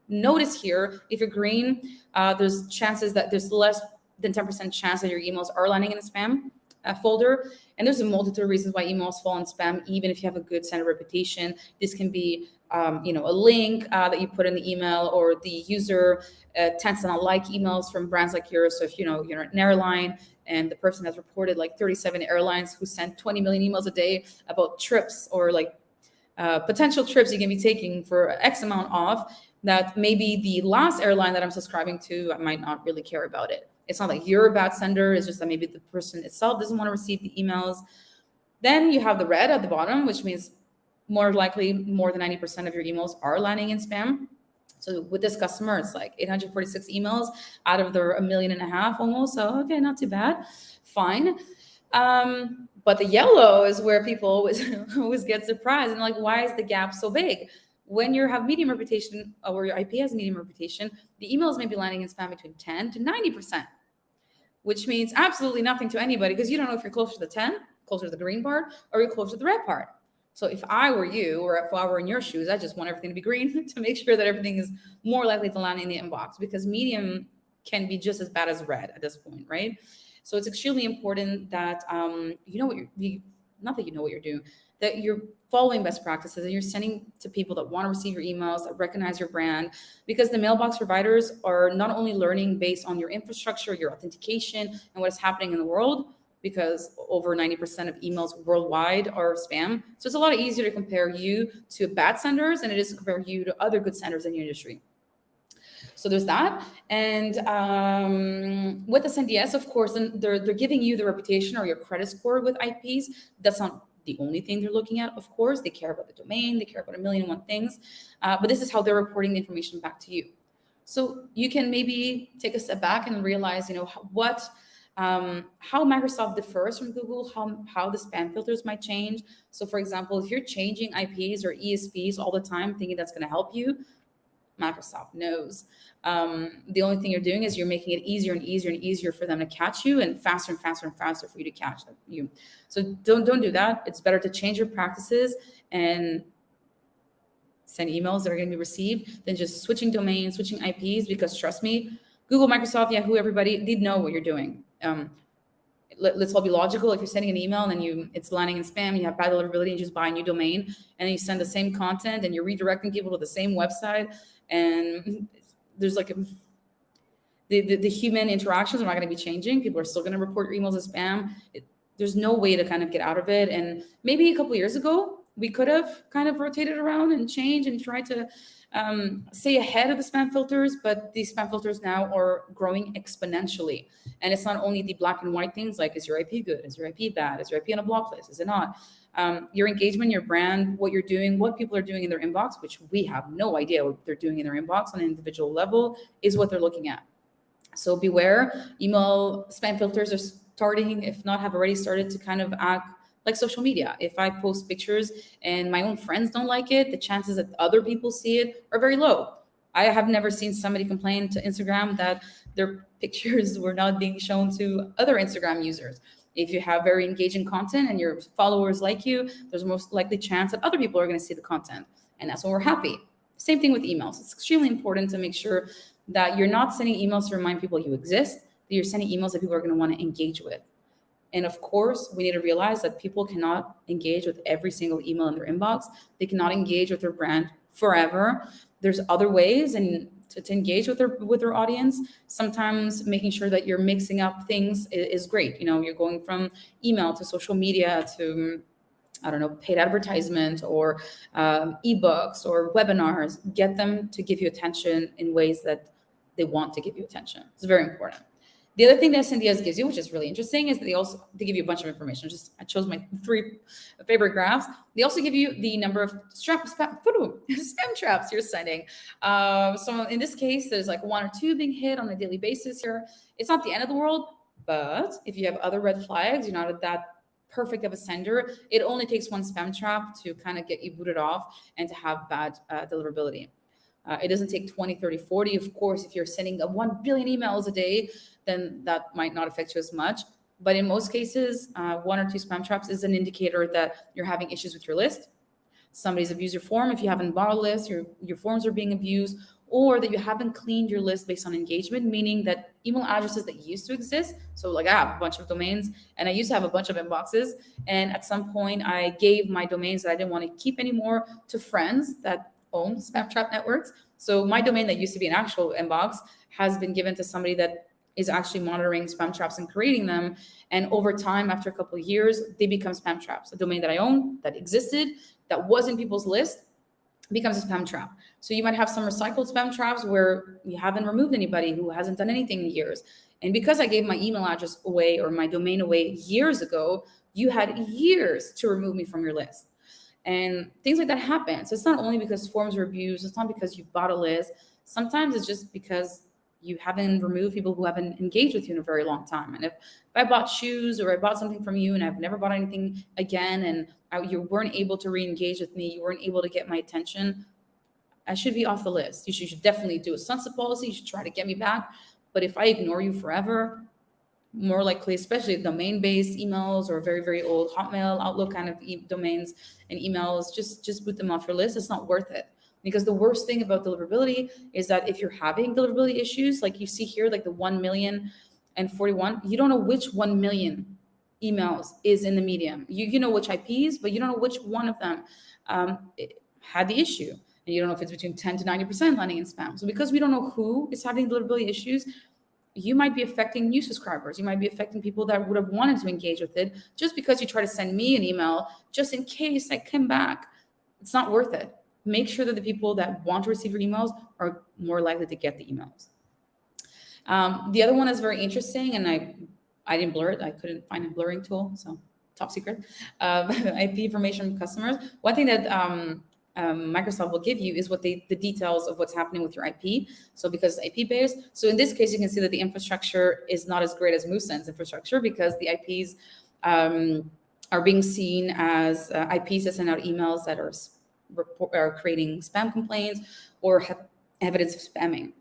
notice here, if you're green, there's chances that there's less than 10% chance that your emails are landing in a spam folder. And there's a multitude of reasons why emails fall in spam, even if you have a good sender reputation. This can be a link that you put in the email, or the user tends to not like emails from brands like yours. So if you're an airline and the person has reported like 37 airlines who sent 20 million emails a day about trips or like potential trips you can be taking for X amount off, that maybe the last airline that I'm subscribing to, I might not really care about it. It's not like you're a bad sender. It's just that maybe the person itself doesn't want to receive the emails. Then you have the red at the bottom, which means more likely more than 90% of your emails are landing in spam. So with this customer, it's like 846 emails out of their 1.5 million almost. So, okay, not too bad. Fine. But the yellow is where people always get surprised. And like, why is the gap so big? When you have medium reputation, or your IP has medium reputation, the emails may be landing in spam between 10 to 90%, which means absolutely nothing to anybody, because you don't know if you're closer to the 10, closer to the green part, or you're closer to the red part. So if I were you, or if I were in your shoes, I just want everything to be green to make sure that everything is more likely to land in the inbox, because medium can be just as bad as red at this point, right? So it's extremely important that you know what not that you know what you're doing, that you're following best practices and you're sending to people that want to receive your emails, that recognize your brand, because the mailbox providers are not only learning based on your infrastructure, your authentication, and what is happening in the world, because over 90% of emails worldwide are spam. So it's a lot easier to compare you to bad senders than it is to compare you to other good senders in your industry. So there's that. And with SNDS, of course, then they're giving you the reputation or your credit score with IPs. That's not the only thing they're looking at, of course. They care about the domain, they care about 1,000,001 things, but this is how they're reporting the information back to you. So you can maybe take a step back and realize, how Microsoft differs from Google, how the spam filters might change. So for example, if you're changing IPs or ESPs all the time, thinking that's going to help you, Microsoft knows. The only thing you're doing is you're making it easier and easier and easier for them to catch you, and faster and faster and faster for you to catch you. So don't do that. It's better to change your practices and send emails that are going to be received than just switching domains, switching IPs, because trust me, Google, Microsoft, Yahoo, everybody, they know what you're doing. Let's all be logical. If you're sending an email and then it's landing in spam, you have bad deliverability, and you just buy a new domain, and then you send the same content and you're redirecting people to the same website, and there's like the human interactions are not going to be changing. People are still going to report your emails as spam. There's no way to kind of get out of it. And maybe a couple of years ago, We could have kind of rotated around and changed and tried to stay ahead of the spam filters, but these spam filters now are growing exponentially. And it's not only the black and white things like, is your IP good? Is your IP bad? Is your IP on a block list? Is it not? Your engagement, your brand, what you're doing, what people are doing in their inbox, which we have no idea what they're doing in their inbox on an individual level, is what they're looking at. So beware, email spam filters are starting, if not have already started, to kind of act like social media. If I post pictures and my own friends don't like it, the chances that other people see it are very low. I have never seen somebody complain to Instagram that their pictures were not being shown to other Instagram users. If you have very engaging content and your followers like you, there's a most likely chance that other people are going to see the content. And that's when we're happy. Same thing with emails. It's extremely important to make sure that you're not sending emails to remind people you exist, that you're sending emails that people are going to want to engage with. And of course, we need to realize that people cannot engage with every single email in their inbox. They cannot engage with their brand forever. There's other ways and to engage with their audience. Sometimes making sure that you're mixing up things is great. You know, you're going from email to social media to, I don't know, paid advertisement or ebooks or webinars. Get them to give you attention in ways that they want to give you attention. It's very important. The other thing that SNDS gives you, which is really interesting, is that they give you a bunch of information. I chose my 3 favorite graphs. They also give you the number of spam traps you're sending. So in this case, there's like 1 or 2 being hit on a daily basis here. It's not the end of the world, but if you have other red flags, you're not that perfect of a sender. It only takes 1 spam trap to kind of get you booted off and to have bad deliverability. It doesn't take 20, 30, 40. Of course, if you're sending 1 billion emails a day, then that might not affect you as much. But in most cases, 1 or 2 spam traps is an indicator that you're having issues with your list. Somebody's abused your form. If you haven't bought a list, your forms are being abused, or that you haven't cleaned your list based on engagement, meaning that email addresses that used to exist. So like I have a bunch of domains and I used to have a bunch of inboxes. And at some point I gave my domains that I didn't want to keep anymore to friends that own spam trap networks. So my domain that used to be an actual inbox has been given to somebody that is actually monitoring spam traps and creating them. And over time, after a couple of years, they become spam traps. A domain that I own, that existed, that was in people's list, becomes a spam trap. So you might have some recycled spam traps where you haven't removed anybody who hasn't done anything in years. And because I gave my email address away or my domain away years ago, you had years to remove me from your list. And things like that happen. So it's not only because forms were abused, it's not because you bought a list. Sometimes it's just because you haven't removed people who haven't engaged with you in a very long time. And if I bought shoes or I bought something from you and I've never bought anything again and you weren't able to re-engage with me, you weren't able to get my attention, I should be off the list. You should definitely do a sunset policy. You should try to get me back. But if I ignore you forever, more likely, especially domain-based emails or very, very old Hotmail, Outlook kind of domains and emails, just boot them off your list. It's not worth it. Because the worst thing about deliverability is that if you're having deliverability issues, like you see here, like the 1,000,041, you don't know which 1 million emails is in the medium. You know which IPs, but you don't know which one of them had the issue. And you don't know if it's between 10 to 90% landing in spam. So because we don't know who is having deliverability issues, you might be affecting new subscribers. You might be affecting people that would have wanted to engage with it just because you try to send me an email just in case I come back. It's not worth it. Make sure that the people that want to receive your emails are more likely to get the emails. The other one is very interesting, and I didn't blur it. I couldn't find a blurring tool, so top secret. IP information from customers. One thing that Microsoft will give you is what the details of what's happening with your IP. So because it's IP based, so in this case, you can see that the infrastructure is not as great as Moosend's infrastructure because the IPs are being seen as IPs that send out emails that are creating spam complaints or have evidence of spamming.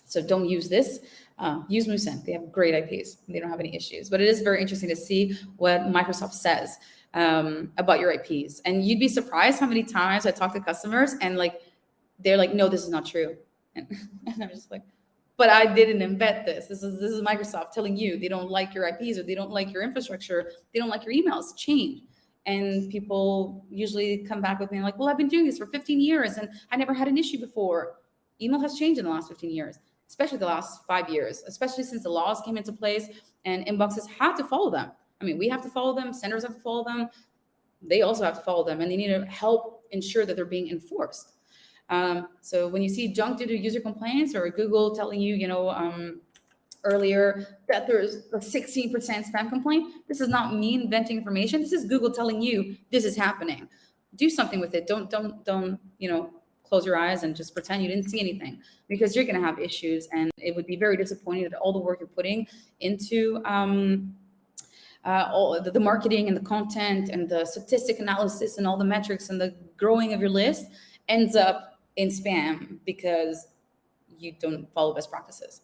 So don't use this. Use Moosend. They have great IPs. They don't have any issues. But it is very interesting to see what Microsoft says about your IPs. And you'd be surprised how many times I talk to customers and they're like, no, this is not true. And I'm just like, but I didn't invent this. This is Microsoft telling you they don't like your IPs or they don't like your infrastructure. They don't like your emails. Change. And people usually come back with me like, well, I've been doing this for 15 years and I never had an issue before. Email has changed in the last 15 years, especially the last 5 years, especially since the laws came into place and inboxes have to follow them. I mean, we have to follow them. Senders have to follow them. they also have to follow them, and they need to help ensure that they're being enforced. So when you see junk due to user complaints, or Google telling you, earlier that there's a 16% spam complaint, this is not me inventing information. This is Google telling you this is happening. Do something with it. Don't close your eyes and just pretend you didn't see anything, because you're going to have issues, and it would be very disappointing that all the work you're putting into all the marketing and the content and the statistic analysis and all the metrics and the growing of your list ends up in spam because you don't follow best practices.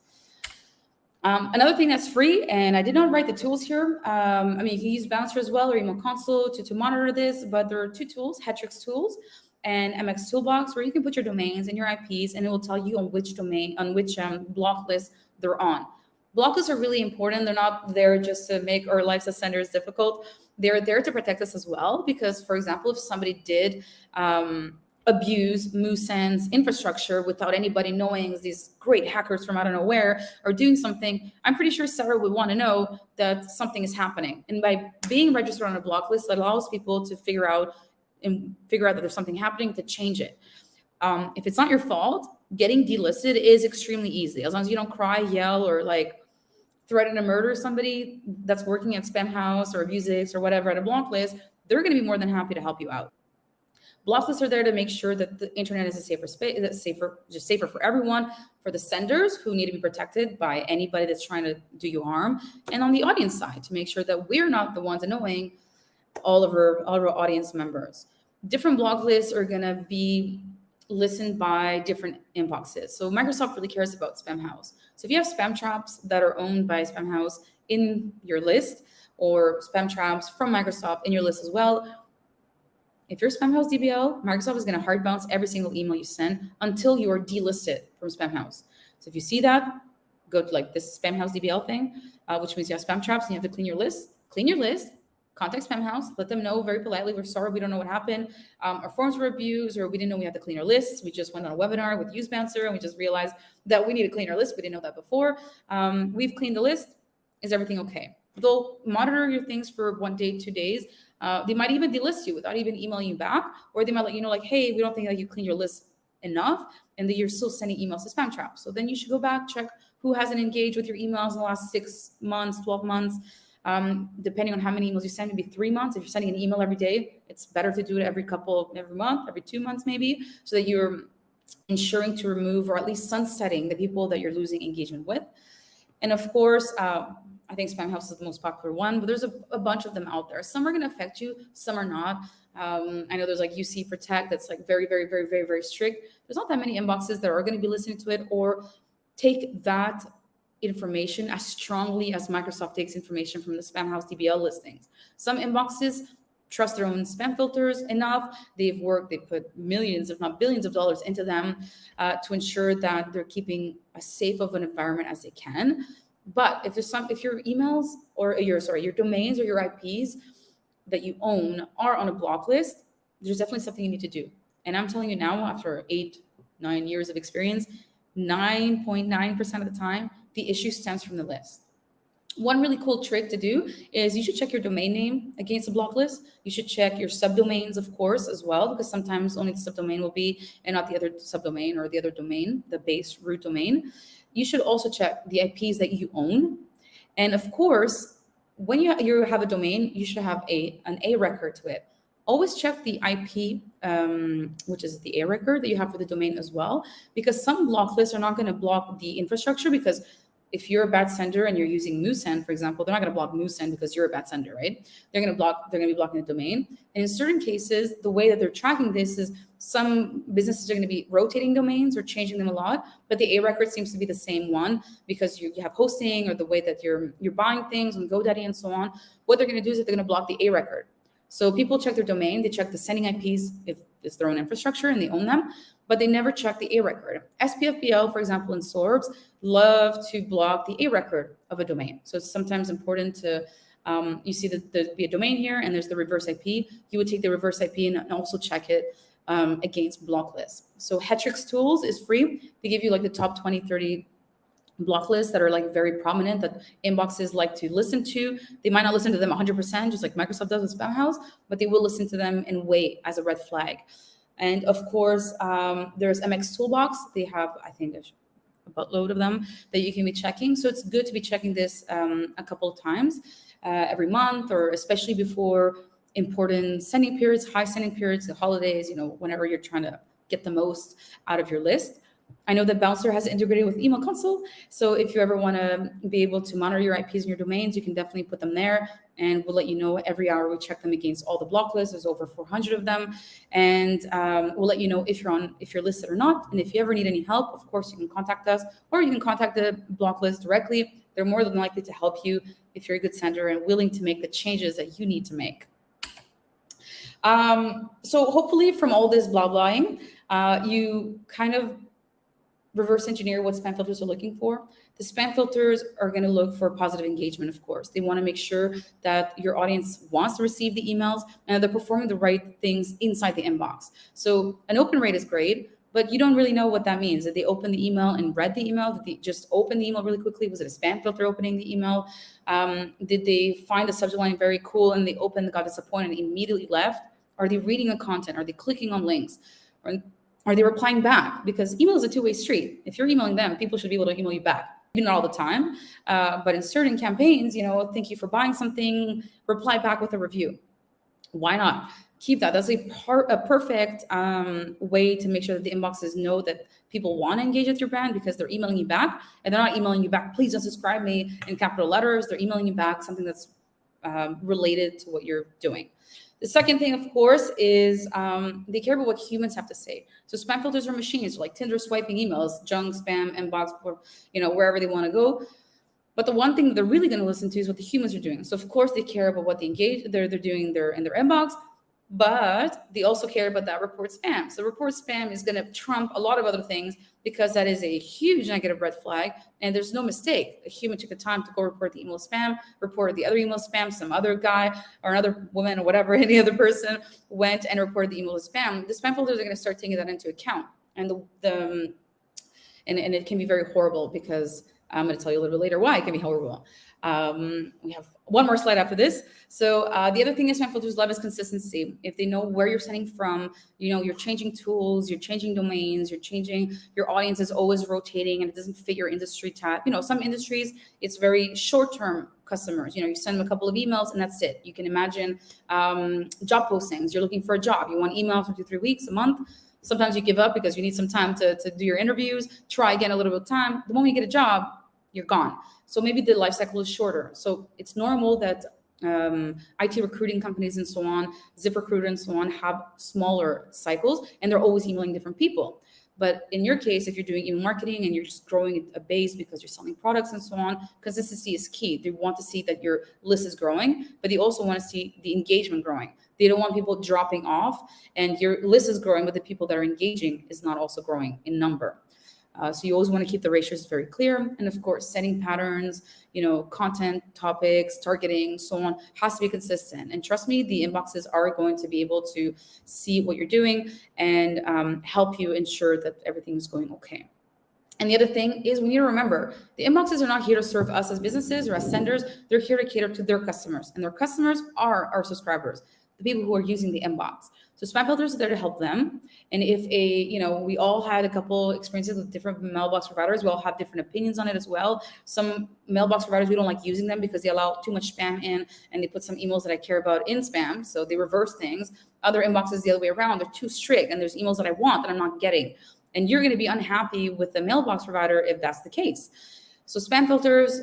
Another thing that's free, and I did not write the tools here. You can use Bouncer as well, or Email Console to monitor this, but there are two tools, Hetrix tools and MX Toolbox, where you can put your domains and your IPs, and it will tell you on which domain, on which block list they're on. Block lists are really important. They're not there just to make our lives as senders difficult. They're there to protect us as well, because, for example, if somebody did abuse Moosen's infrastructure without anybody knowing, these great hackers from out of nowhere are doing something, I'm pretty sure Sarah would want to know that something is happening. And by being registered on a block list, that allows people to figure out that there's something happening, to change it. If it's not your fault, getting delisted is extremely easy. As long as you don't cry, yell, or threaten to murder somebody that's working at Spamhaus or Abusix or whatever at a block list, they're going to be more than happy to help you out. Block lists are there to make sure that the internet is a safer space, that's safer for everyone, for the senders who need to be protected by anybody that's trying to do you harm, and on the audience side to make sure that we're not the ones annoying all of our audience members. Different block lists are going to be listened by different inboxes. So Microsoft really cares about Spamhaus. So if you have spam traps that are owned by Spamhaus in your list, or spam traps from Microsoft in your list as well, if you're Spamhaus DBL, Microsoft is going to hard bounce every single email you send until you are delisted from Spamhaus. So if you see that, go to this Spamhaus DBL thing, which means you have spam traps and you have to clean your list. Clean your list. Contact Spamhaus, let them know very politely, we're sorry, we don't know what happened. Our forms were abused, or we didn't know we had to clean our lists. We just went on a webinar with Use Bouncer and we just realized that we need to clean our list. We didn't know that before. We've cleaned the list. Is everything okay? They'll monitor your things for 1 day, 2 days. They might even delist you without even emailing you back, or they might let you know hey, we don't think that you cleaned your list enough and that you're still sending emails to spam traps. So then you should go back, check who hasn't engaged with your emails in the last 6 months, 12 months. Depending on how many emails you send, maybe 3 months. If you're sending an email every day, it's better to do it every month, every 2 months maybe, so that you're ensuring to remove, or at least sunsetting, the people that you're losing engagement with. And of course, I think Spamhaus is the most popular one, but there's a bunch of them out there. Some are going to affect you, some are not. I know there's UC Protect that's very, very, very, very, very strict. There's not that many inboxes that are going to be listening to it or take that information as strongly as Microsoft takes information from the Spamhaus DBL listings. Some inboxes trust their own spam filters enough. They put millions, if not billions of dollars into them to ensure that they're keeping as safe of an environment as they can. But if your emails or your domains or your IPs that you own are on a block list, there's definitely something you need to do. And I'm telling you now, after 8-9 years of experience, 9.9% of the time, the issue stems from the list. One really cool trick to do is you should check your domain name against a block list. You should check your subdomains, of course, as well, because sometimes only the subdomain will be and not the other subdomain or the other domain, the base root domain. You should also check the IPs that you own. And of course, when you have a domain, you should have an A record to it. Always check the IP, which is the A record that you have for the domain as well, because some block lists are not going to block the infrastructure, because if you're a bad sender and you're using Moosen, for example, they're not going to block Moosen because you're a bad sender, right? They're going to be blocking the domain. And in certain cases, the way that they're tracking this is some businesses are going to be rotating domains or changing them a lot, but the A record seems to be the same one because you have hosting or the way that you're buying things on GoDaddy and so on. What they're going to do is that they're going to block the A record. So people check their domain, they check the sending IPs if it's their own infrastructure and they own them, but they never check the A record. SPFBL, for example, and SORBs love to block the A record of a domain. So it's sometimes important to, you see that there'd be a domain here and there's the reverse IP. You would take the reverse IP and also check it against block lists. So Hetrix Tools is free. They give you the top 20, 30 block lists that are like very prominent that inboxes like to listen to. They might not listen to them 100%, just like Microsoft does with Spam House, but they will listen to them and wait as a red flag. And of course, there's MX Toolbox. They have, I think, a buttload of them that you can be checking. So it's good to be checking this a couple of times every month, or especially before important sending periods, high sending periods, the holidays, whenever you're trying to get the most out of your list. I know that Bouncer has integrated with Email Console. So if you ever want to be able to monitor your IPs and your domains, you can definitely put them there. And we'll let you know every hour. We check them against all the block lists. There's over 400 of them. And we'll let you know if you're listed or not. And if you ever need any help, of course, you can contact us, or you can contact the block list directly. They're more than likely to help you if you're a good sender and willing to make the changes that you need to make. So hopefully from all this blah blahing, you kind of reverse engineer what spam filters are looking for. The spam filters are going to look for positive engagement, of course. They want to make sure that your audience wants to receive the emails and they're performing the right things inside the inbox. So an open rate is great, but you don't really know what that means. Did they open the email and read the email? Did they just open the email really quickly? Was it a spam filter opening the email? Did they find the subject line very cool and they opened, got disappointed, and immediately left? Are they reading the content? Are they clicking on links? Are they replying back? Because email is a two-way street. If you're emailing them, people should be able to email you back. Maybe not all the time, but in certain campaigns, thank you for buying something, reply back with a review. Why not? Keep that. That's a perfect way to make sure that the inboxes know that people want to engage with your brand because they're emailing you back, and they're not emailing you back, please unsubscribe me in capital letters. They're emailing you back something that's related to what you're doing. The second thing, of course, is they care about what humans have to say. So spam filters are machines, like Tinder swiping emails, junk, spam, inbox, or wherever they want to go. But the one thing that they're really going to listen to is what the humans are doing. So of course they care about what they're doing in their inbox, but they also care about that report spam. So report spam is going to trump a lot of other things because that is a huge negative red flag. And there's no mistake. A human took the time to go report the email spam, report the other email spam, some other guy or another woman or whatever, any other person went and reported the email spam. The spam filters are going to start taking that into account. And and it can be very horrible because I'm going to tell you a little bit later why it can be horrible. We have one more slide after this. So the other thing is spam filters love is consistency. If they know where you're sending from, you're changing tools, you're changing domains, your audience is always rotating and it doesn't fit your industry type. Some industries, it's very short-term customers. You send them a couple of emails and that's it. You can imagine job postings. You're looking for a job. You want emails for 2-3 weeks, a month. Sometimes you give up because you need some time to do your interviews, try again a little bit of time. The moment you get a job, you're gone. So maybe the life cycle is shorter. So it's normal that IT recruiting companies and so on, ZipRecruiter and so on, have smaller cycles and they're always emailing different people. But in your case, if you're doing email marketing and you're just growing a base because you're selling products and so on, consistency is key. They want to see that your list is growing, but they also want to see the engagement growing. They don't want people dropping off, and your list is growing, but the people that are engaging is not also growing in number. So you always want to keep the ratios very clear. And of course, setting patterns, content, topics, targeting, so on, has to be consistent. And trust me, the inboxes are going to be able to see what you're doing and help you ensure that everything is going okay. And the other thing is we need to remember, the inboxes are not here to serve us as businesses or as senders. They're here to cater to their customers. And their customers are our subscribers, the people who are using the inbox. So spam filters are there to help them. And if we all had a couple experiences with different mailbox providers, we all have different opinions on it as well. Some mailbox providers, we don't like using them because they allow too much spam in and they put some emails that I care about in spam. So they reverse things. Other inboxes the other way around, they're too strict and there's emails that I want that I'm not getting. And you're going to be unhappy with the mailbox provider if that's the case. So spam filters,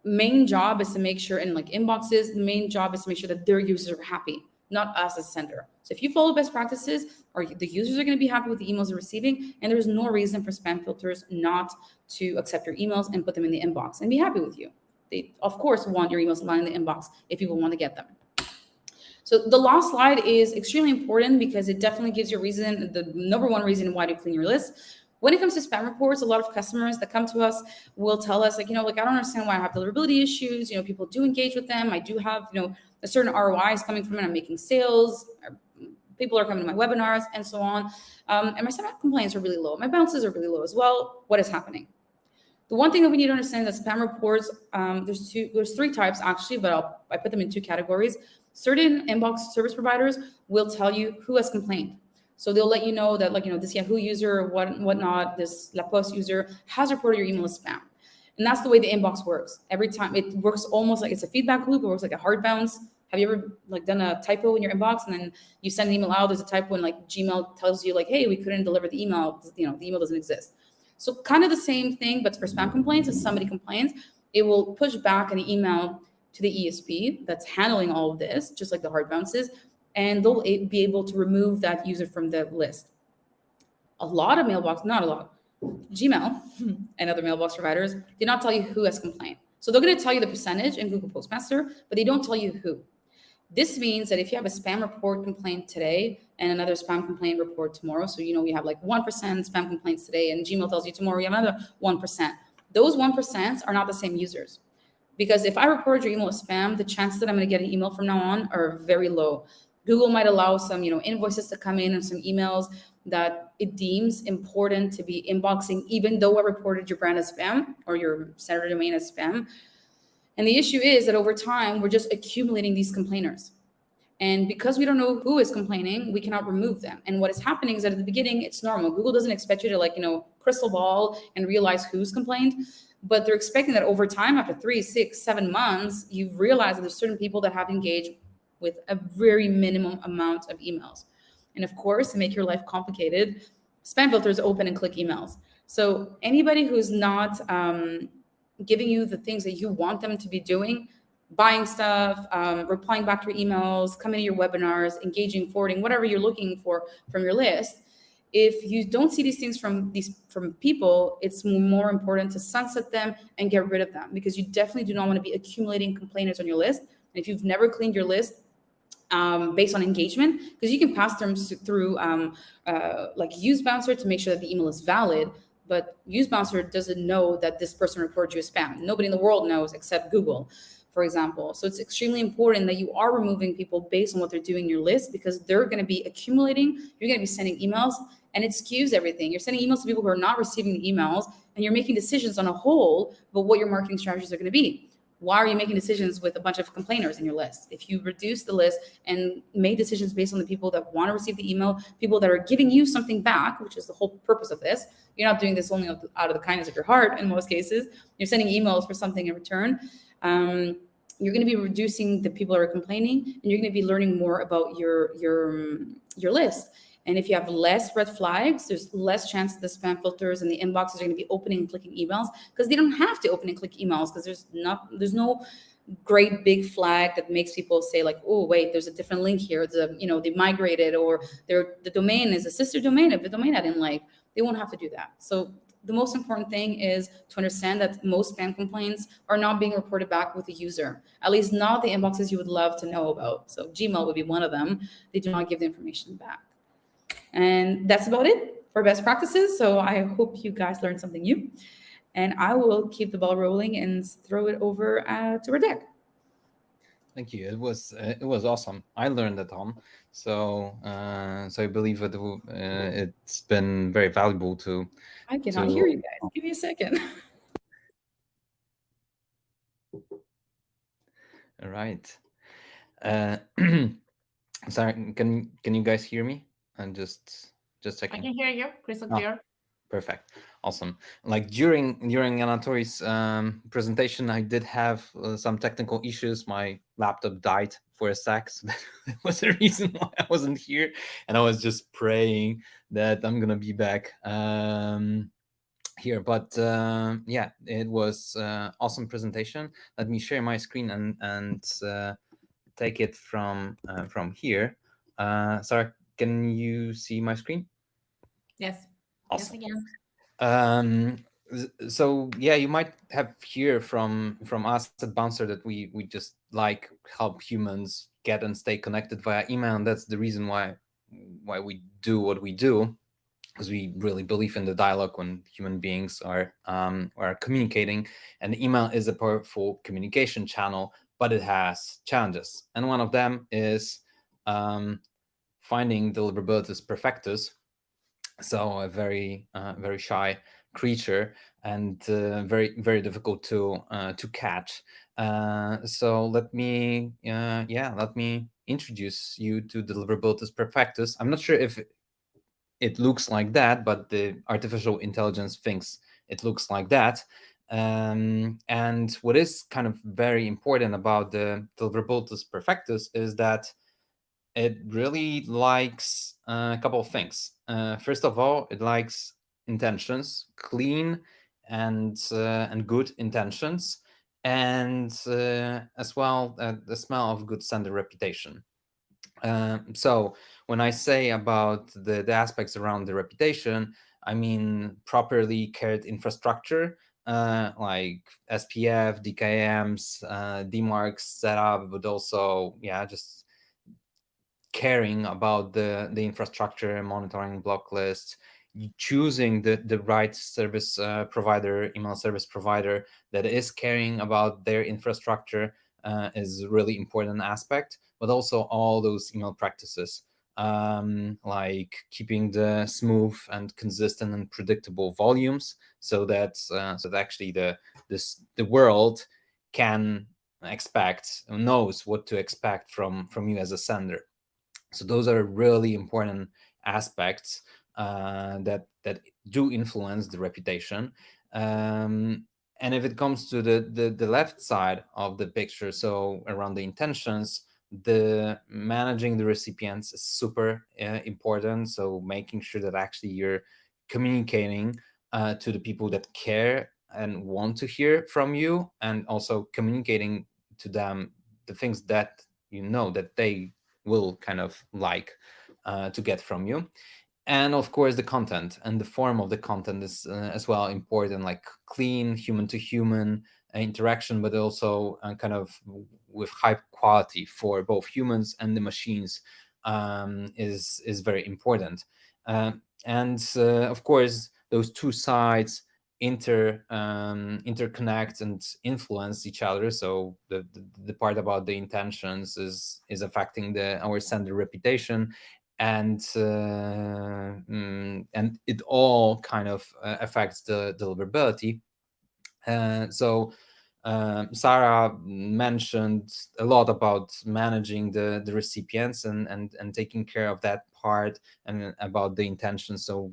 main job is to make sure, and like inboxes, the main job is to make sure that their users are happy, not us as sender. So if you follow best practices, or the users are going to be happy with the emails they're receiving, and there's no reason for spam filters not to accept your emails and put them in the inbox and be happy with you. They, of course, want your emails lying in the inbox if people want to get them. So the last slide is extremely important because it definitely gives you a reason, the number one reason why to clean your list. When it comes to spam reports, a lot of customers that come to us will tell us, I don't understand why I have deliverability issues. People do engage with them. I do have, a certain ROI is coming from it. I'm making sales. People are coming to my webinars and so on. And my spam complaints are really low. My bounces are really low as well. What is happening? The one thing that we need to understand is that spam reports, there's three types actually, but I put them in two categories. Certain inbox service providers will tell you who has complained. So they'll let you know that, like, this Yahoo user or whatnot, this La Poste user has reported your email as spam. And that's the way the inbox works. Every time it works almost like it's a feedback loop. It works like a hard bounce. Have you ever done a typo in your inbox and then you send an email out, there's a typo and Gmail tells you hey, we couldn't deliver the email, the email doesn't exist. So kind of the same thing, but for spam complaints, if somebody complains, it will push back an email to the ESP that's handling all of this, just like the hard bounces, and they'll be able to remove that user from the list. A lot of mailbox, not a lot, Gmail and other mailbox providers do not tell you who has complained. So they're going to tell you the percentage in Google Postmaster, but they don't tell you who. This means that if you have a spam report complaint today and another spam complaint report tomorrow, so we have 1% spam complaints today, and Gmail tells you tomorrow we have another 1%. Those 1% are not the same users. Because if I report your email as spam, the chances that I'm going to get an email from now on are very low. Google might allow some, invoices to come in and some emails that it deems important to be inboxing, even though I reported your brand as spam or your seller domain as spam. And the issue is that over time, we're just accumulating these complainers. And because we don't know who is complaining, we cannot remove them. And what is happening is that at the beginning, it's normal. Google doesn't expect you to crystal ball and realize who's complained, but they're expecting that over time, after 3, 6, 7 months, you realize that there's certain people that have engaged with a very minimum amount of emails. And of course, to make your life complicated, spam filters open and click emails. So anybody who's not giving you the things that you want them to be doing, buying stuff, replying back to your emails, coming to your webinars, engaging, forwarding, whatever you're looking for from your list, if you don't see these things from people, it's more important to sunset them and get rid of them, because you definitely do not want to be accumulating complainers on your list. And if you've never cleaned your list based on engagement, because you can pass them through Use Bouncer to make sure that the email is valid, but Use Bouncer doesn't know that this person reported you as spam. Nobody in the world knows except Google, for example. So it's extremely important that you are removing people based on what they're doing in your list, because they're going to be accumulating. You're going to be sending emails, and it skews everything. You're sending emails to people who are not receiving the emails, and you're making decisions on a whole about what your marketing strategies are going to be. Why are you making decisions with a bunch of complainers in your list? If you reduce the list and made decisions based on the people that want to receive the email, people that are giving you something back, which is the whole purpose of this. You're not doing this only out of the kindness of your heart in most cases. You're sending emails for something in return. You're going to be reducing the people that are complaining, and you're going to be learning more about your list. And if you have less red flags, there's less chance that the spam filters and the inboxes are going to be opening and clicking emails, because they don't have to open and click emails, because there's no great big flag that makes people say oh wait, there's a different link here. They migrated, or the domain is a sister domain of the domain I didn't like. They won't have to do that. So the most important thing is to understand that most spam complaints are not being reported back with the user, at least not the inboxes you would love to know about. So Gmail would be one of them. They do not give the information back. And that's about it for best practices. So I hope you guys learned something new, and I will keep the ball rolling and throw it over to Radek. Thank you. It was awesome. I learned a ton. So I believe it's been very valuable to. I cannot hear you guys. Give me a second. All right. Sorry, can you guys hear me? And just checking. I can hear you crystal clear. Perfect. Awesome. During Anatori's presentation, I did have some technical issues. My laptop died for a sec, so that was the reason why I wasn't here. And I was just praying that I'm gonna be back here. But yeah, it was awesome presentation. Let me share my screen and take it from here. Sarah, can you see my screen? Yes. Awesome. Yes, again. So yeah, you might have heard from us at Bouncer that we just help humans get and stay connected via email, and that's the reason why we do what we do, because we really believe in the dialogue when human beings are communicating, and email is a powerful communication channel, but it has challenges, and one of them is finding Deliverabilitus Perfectus. So a very shy creature and very, very difficult to catch. So let me introduce you to Deliverabilitus Perfectus. I'm not sure if it looks like that, but the artificial intelligence thinks it looks like that. And what is kind of very important about the Deliverabilitus Perfectus is that it really likes a couple of things. First of all, it likes intentions, clean and good intentions, and as well the smell of good sender reputation. So when I say about the aspects around the reputation, I mean properly cared infrastructure, like SPF, DKIMs, DMARCs setup, but also just caring about the infrastructure, monitoring block lists, choosing the right service provider, email service provider that is caring about their infrastructure is a really important aspect, but also all those email practices, like keeping the smooth and consistent and predictable volumes, so that actually the world can knows what to expect from you as a sender. So those are really important aspects that do influence the reputation. And if it comes to the left side of the picture, so around the intentions, the managing the recipients is super important. So making sure that actually you're communicating to the people that care and want to hear from you, and also communicating to them the things that that they will kind of like to get from you. And of course the content and the form of the content is as well important, like clean human to human interaction, but also kind of with high quality for both humans and the machines, is very important. And of course those two sides interconnect and influence each other. So the part about the intentions is affecting our sender reputation, and it all kind of affects the deliverability. So Sarah mentioned a lot about managing the recipients and taking care of that part, and about the intention. So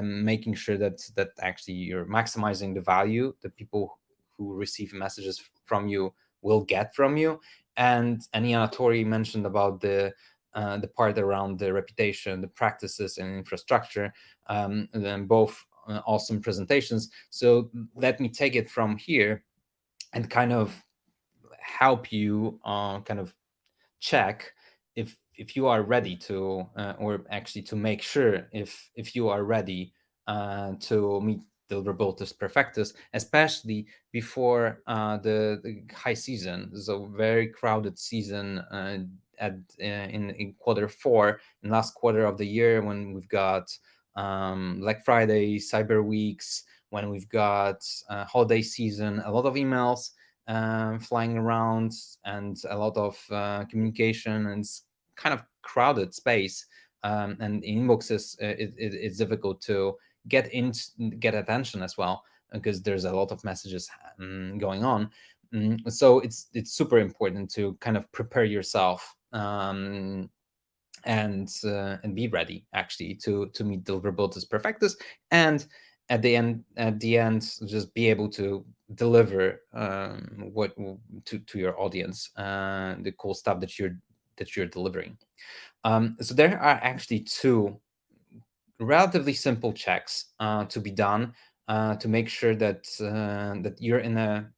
making sure that actually you're maximizing the value that people who receive messages from you will get from you. And Yana Tori mentioned about the part around the reputation, the practices, and infrastructure, and then both awesome presentations. So let me take it from here and kind of help you kind of check if you are ready to, or actually to make sure if you are ready to meet Deliverabilitus Perfectus, especially before the high season. So very crowded season in quarter four, in last quarter of the year, when we've got Black Friday, Cyber Weeks, when we've got holiday season, a lot of emails flying around, and a lot of communication, and it's kind of crowded space, and in inboxes it's difficult to get attention as well, because there's a lot of messages going on. So it's super important to kind of prepare yourself, and be ready actually to meet Deliverabilitus Perfectus, and at the end just be able to deliver what to your audience, the cool stuff that you're delivering. So there are actually two relatively simple checks to be done to make sure that you're in a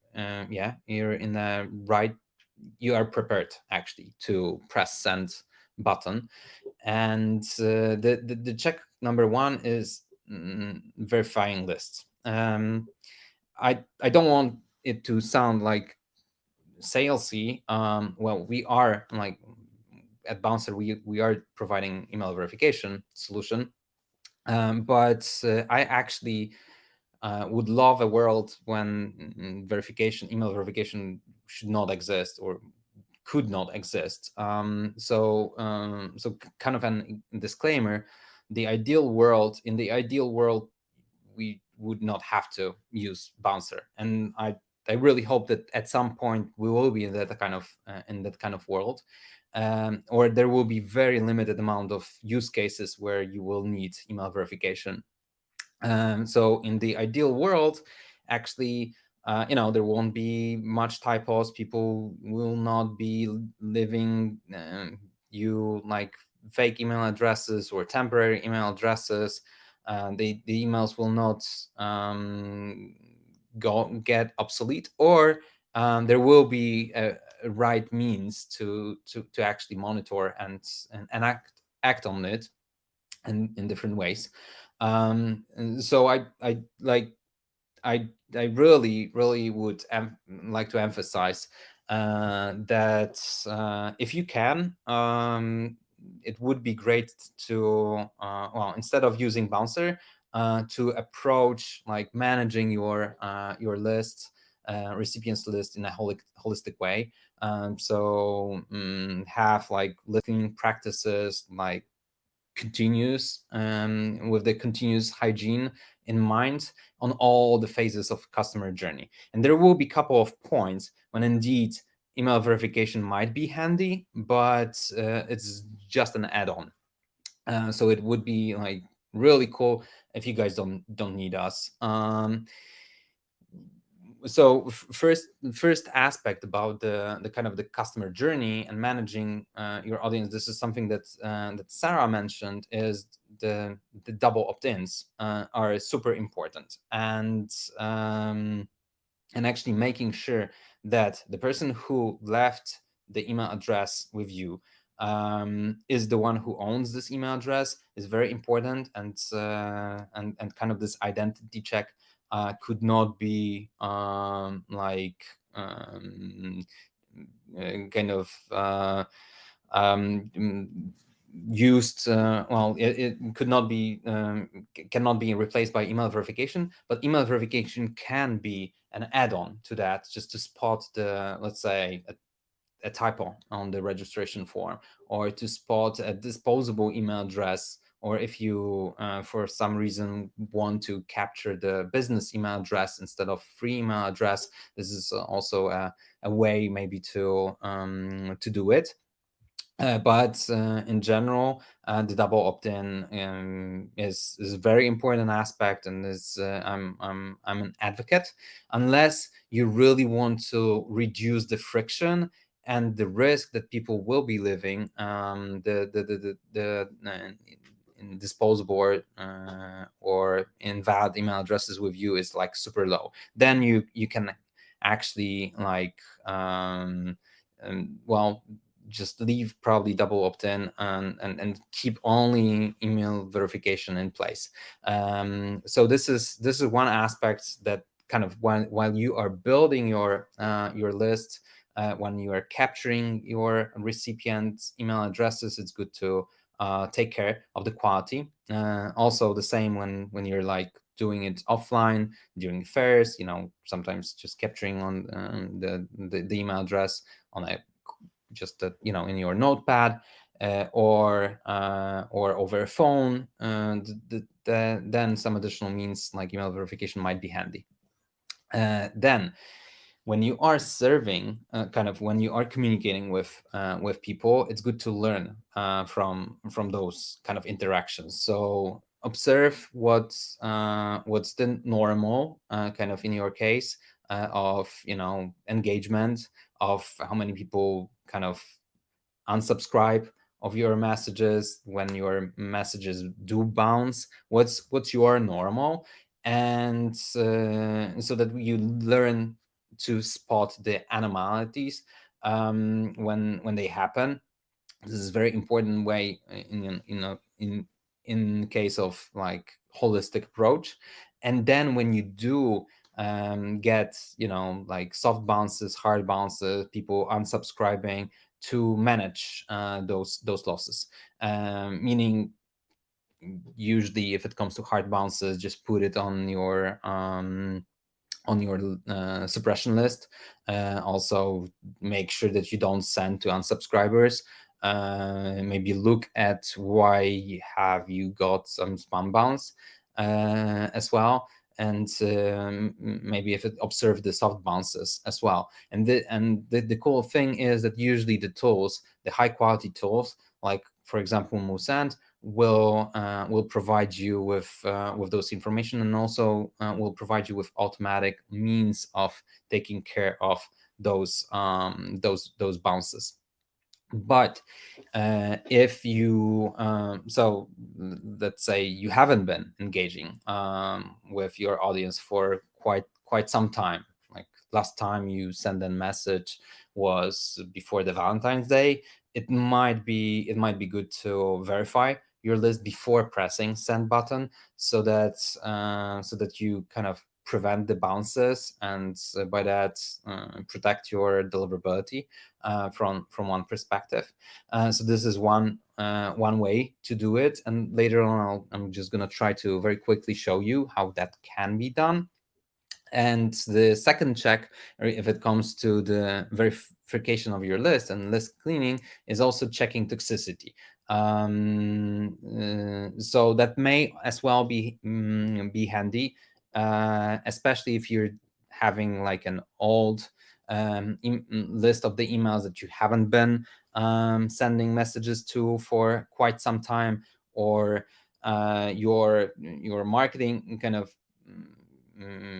you are prepared actually to press send button. And the check number one is verifying lists. I don't want it to sound like salesy. Well, we are like at Bouncer, we are providing email verification solution, but I actually would love a world when email verification should not exist, or could not exist. So kind of a disclaimer: in the ideal world, we would not have to use bouncer. And I really hope that at some point we will be in that kind of world, or there will be very limited amount of use cases where you will need email verification. So in the ideal world, actually, there won't be much typos. People will not be leaving you like fake email addresses or temporary email addresses. The emails will not get obsolete, or there will be a right means to actually monitor and act on it in different ways. And so I really would like to emphasize that if you can, it would be great to instead of using bouncer, to approach like managing your list, recipients list in a holistic way. So have like listening practices, like continuous, with the continuous hygiene in mind on all the phases of customer journey. And there will be a couple of points when indeed email verification might be handy, but it's just an add-on. So it would be like really cool if you guys don't need us. So first aspect about the kind of the customer journey and managing your audience, this is something that Sarah mentioned, is the double opt-ins are super important, and actually making sure that the person who left the email address with you is the one who owns this email address is very important, and kind of this identity check could not be kind of used. Well, it could not be cannot be replaced by email verification, but email verification can be an add-on to that, just to spot the, let's say, a typo on the registration form, or to spot a disposable email address, or if you for some reason want to capture the business email address instead of free email address. This is also a way maybe to do it. But in general, the double opt-in is a very important aspect, and is I'm an advocate, unless you really want to reduce the friction and the risk that people will be living in disposable or invalid email addresses with you is like super low. Then you can actually like well, just leave probably double opt-in and keep only email verification in place. So this is one aspect that kind of while you are building your list, when you are capturing your recipients' email addresses, it's good to take care of the quality. Also the same when you're like doing it offline during fairs, sometimes just capturing on the email address on a just in your notepad, or over a phone, then some additional means like email verification might be handy. Then when you are serving, when you are communicating with people, it's good to learn from those kind of interactions. So observe what's the normal kind of in your case of engagement, of how many people kind of unsubscribe of your messages when your messages do bounce. What's your normal, and so that you learn to spot the anomalies when they happen. This is a very important way in case of like holistic approach. And then when you do get like soft bounces, hard bounces, people unsubscribing, to manage those losses, meaning usually if it comes to hard bounces, just put it on your suppression list. Also make sure that you don't send to unsubscribers. Maybe look at why have you got some spam bounce as well. and maybe if it observed the soft bounces as well. And the cool thing is that usually the tools, the high quality tools, like for example Musand, will provide you with those information, and also will provide you with automatic means of taking care of those bounces. But if you so let's say you haven't been engaging with your audience for quite some time, like last time you sent a message was before the Valentine's Day, it might be good to verify your list before pressing send button, so that you kind of prevent the bounces, and by that protect your deliverability from one perspective. So this is one way to do it, and later on I'm just going to try to very quickly show you how that can be done. And the second check, if it comes to the verification of your list and list cleaning, is also checking toxicity. So that may as well be handy, especially if you're having like an old list of the emails that you haven't been sending messages to for quite some time, or your marketing kind of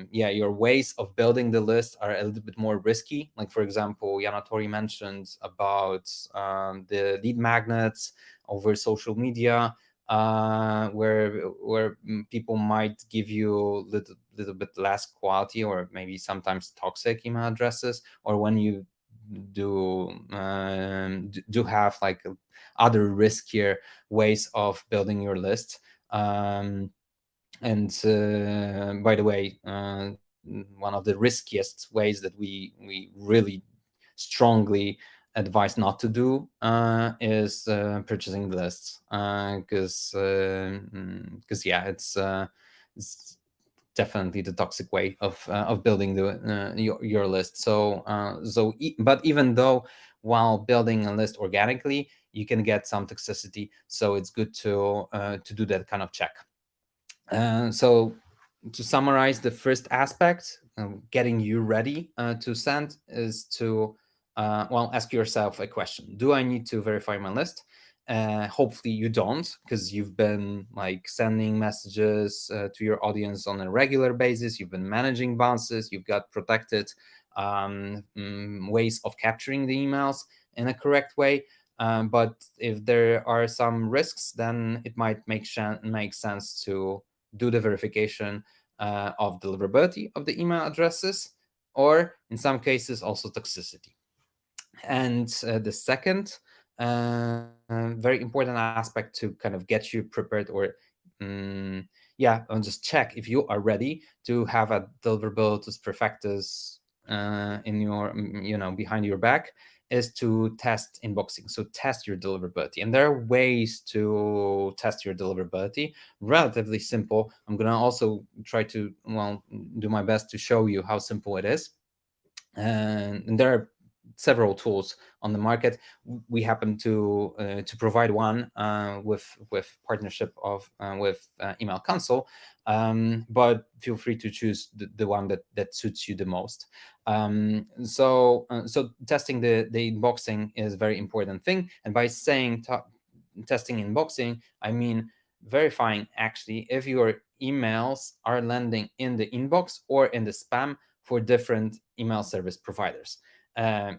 your ways of building the list are a little bit more risky. Like for example, Yanatori mentioned about the lead magnets over social media, where people might give you little bit less quality or maybe sometimes toxic email addresses, or when you do have like other riskier ways of building your list. And by the way, one of the riskiest ways that we really strongly advise not to do is purchasing the lists, because yeah, it's definitely the toxic way of building your list. But even though while building a list organically, you can get some toxicity, so it's good to do that kind of check. So to summarize, the first aspect, getting you ready to send, is to ask yourself a question: do I need to verify my list? Hopefully you don't, because you've been like sending messages to your audience on a regular basis. You've been managing bounces. You've got protected ways of capturing the emails in a correct way. But if there are some risks, then it might make sense to do the verification of deliverability of the email addresses, or in some cases also toxicity. And the second very important aspect to kind of get you prepared, or and just check if you are ready to have a Deliverabilitus Perfectus in your behind your back, is to test inboxing. So test your deliverability, and there are ways to test your deliverability, relatively simple. I'm gonna also try to do my best to show you how simple it is. And there are several tools on the market. We happen to provide one with partnership with Email Console, but feel free to choose the one that suits you the most. So testing the inboxing is a very important thing, and by saying testing inboxing, I mean verifying actually if your emails are landing in the inbox or in the spam for different email service providers.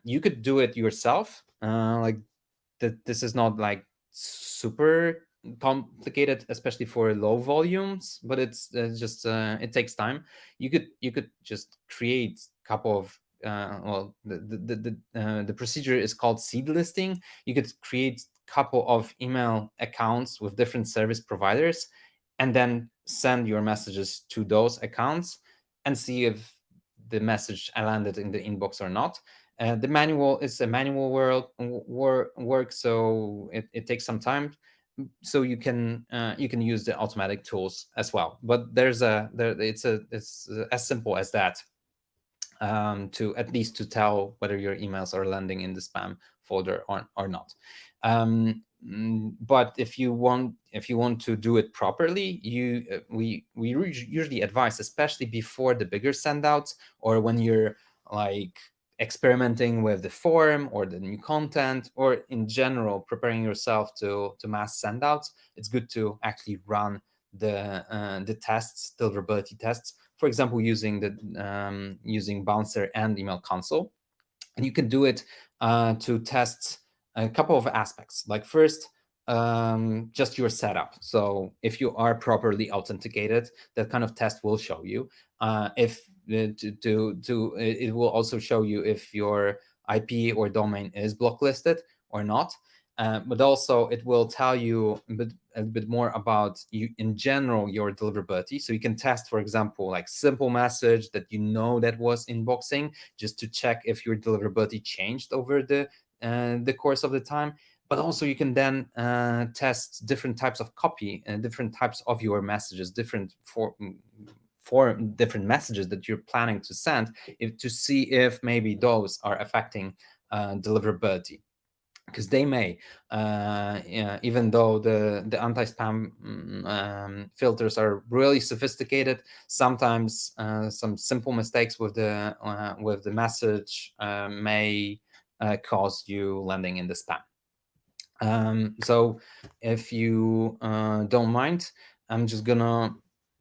You could do it yourself. This is not like super complicated, especially for low volumes, but it's just it takes time. You could just create a couple of the procedure is called seed listing. You could create a couple of email accounts with different service providers, and then send your messages to those accounts and see if the message landed in the inbox or not. The manual is a manual work, so it takes some time. So you can use the automatic tools as well. But it's as simple as that. to at least to tell whether your emails are landing in the spam folder or not. But if you want to do it properly, we usually advise, especially before the bigger sendouts, or when you're like experimenting with the form or the new content, or in general preparing yourself to mass sendouts, it's good to actually run the tests, deliverability tests, for example, using Bouncer and Email Console. And you can do it to test a couple of aspects. Like first, just your setup. So if you are properly authenticated, that kind of test will show you. If it will also show you if your IP or domain is blocklisted or not. But also it will tell you a bit more about you in general, your deliverability. So you can test, for example, like simple message that you know that was inboxing, just to check if your deliverability changed over the course of the time. But also you can then test different types of copy and different types of your messages, different for different messages that you're planning to send, to see if maybe those are affecting deliverability. Because they may, even though the anti-spam filters are really sophisticated, sometimes some simple mistakes with the message may cause you landing in the spam. So if you don't mind, I'm just gonna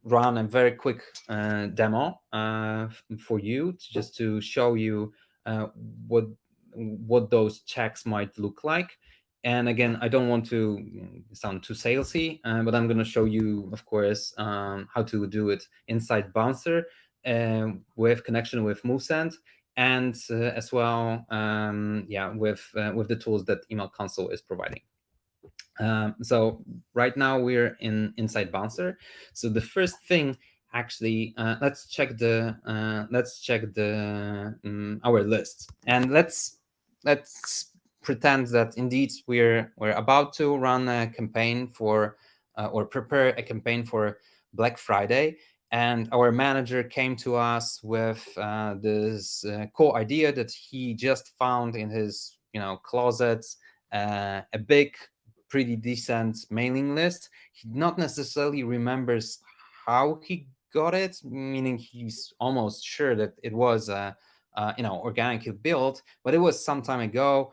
run a very quick demo for you, just to show you what those checks might look like. And again, I don't want to sound too salesy, but I'm going to show you, of course, how to do it inside Bouncer with connection with MoveSend, and as well, with the tools that Email Console is providing. So right now we're inside Bouncer. So the first thing, actually, let's check our list, and let's pretend that indeed we're about to run a campaign for or prepare a campaign for Black Friday, and our manager came to us with this cool idea that he just found in his closet, a big, pretty decent mailing list. He not necessarily remembers how he got it, meaning he's almost sure that it was organically built, but it was some time ago.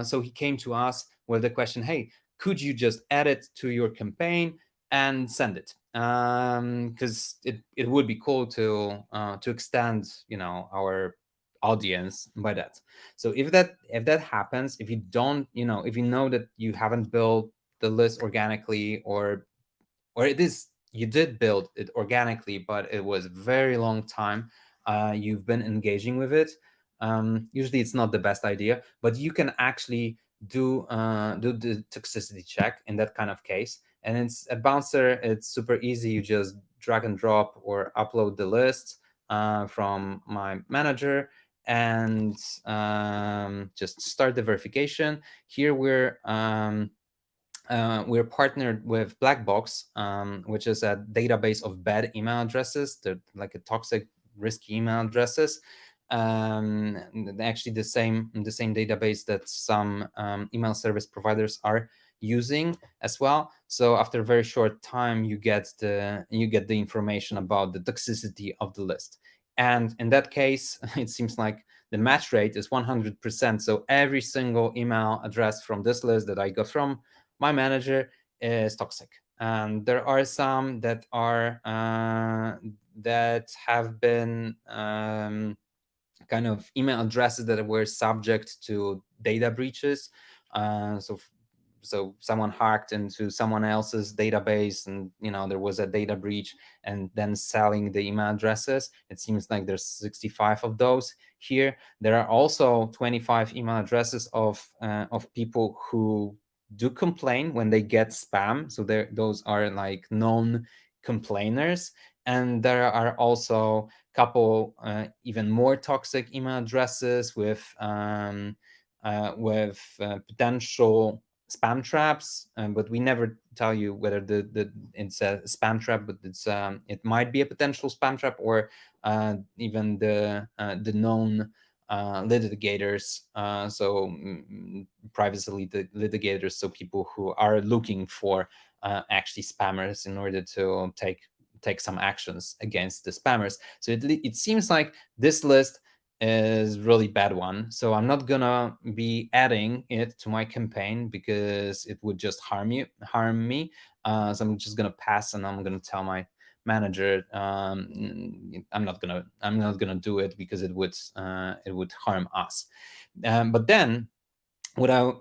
So he came to us with the question, hey, could you just add it to your campaign and send it? Because it would be cool to extend our audience by that. So if that happens, if you don't, if you know that you haven't built the list organically, or it is, you did build it organically, but it was a very long time you've been engaging with it, usually it's not the best idea, but you can actually do the toxicity check in that kind of case. And it's at Bouncer, it's super easy. You just drag and drop or upload the list from my manager, and just start the verification. Here we're partnered with Blackbox, which is a database of bad email addresses. They're like a toxic, risky email addresses. Actually, the same database that some email service providers are using as well. So after a very short time, you get the information about the toxicity of the list. And in that case, it seems like the match rate is 100%. So every single email address from this list that I got from my manager is toxic. And there are some that are that have been kind of email addresses that were subject to data breaches. So someone hacked into someone else's database, and there was a data breach, and then selling the email addresses. It seems like there's 65 of those here. There are also 25 email addresses of people who do complain when they get spam. So those are like known complainers. And there are also a couple even more toxic email addresses with potential spam traps, but we never tell you whether it's a spam trap, but it might be a potential spam trap, or even the known litigators, so privacy litigators, so people who are looking for actually spammers in order to take some actions against the spammers. So it seems like this list is really bad one. So I'm not gonna be adding it to my campaign because it would just harm me. So I'm just gonna pass, and I'm gonna tell my manager I'm not gonna do it because it would harm us. But then what I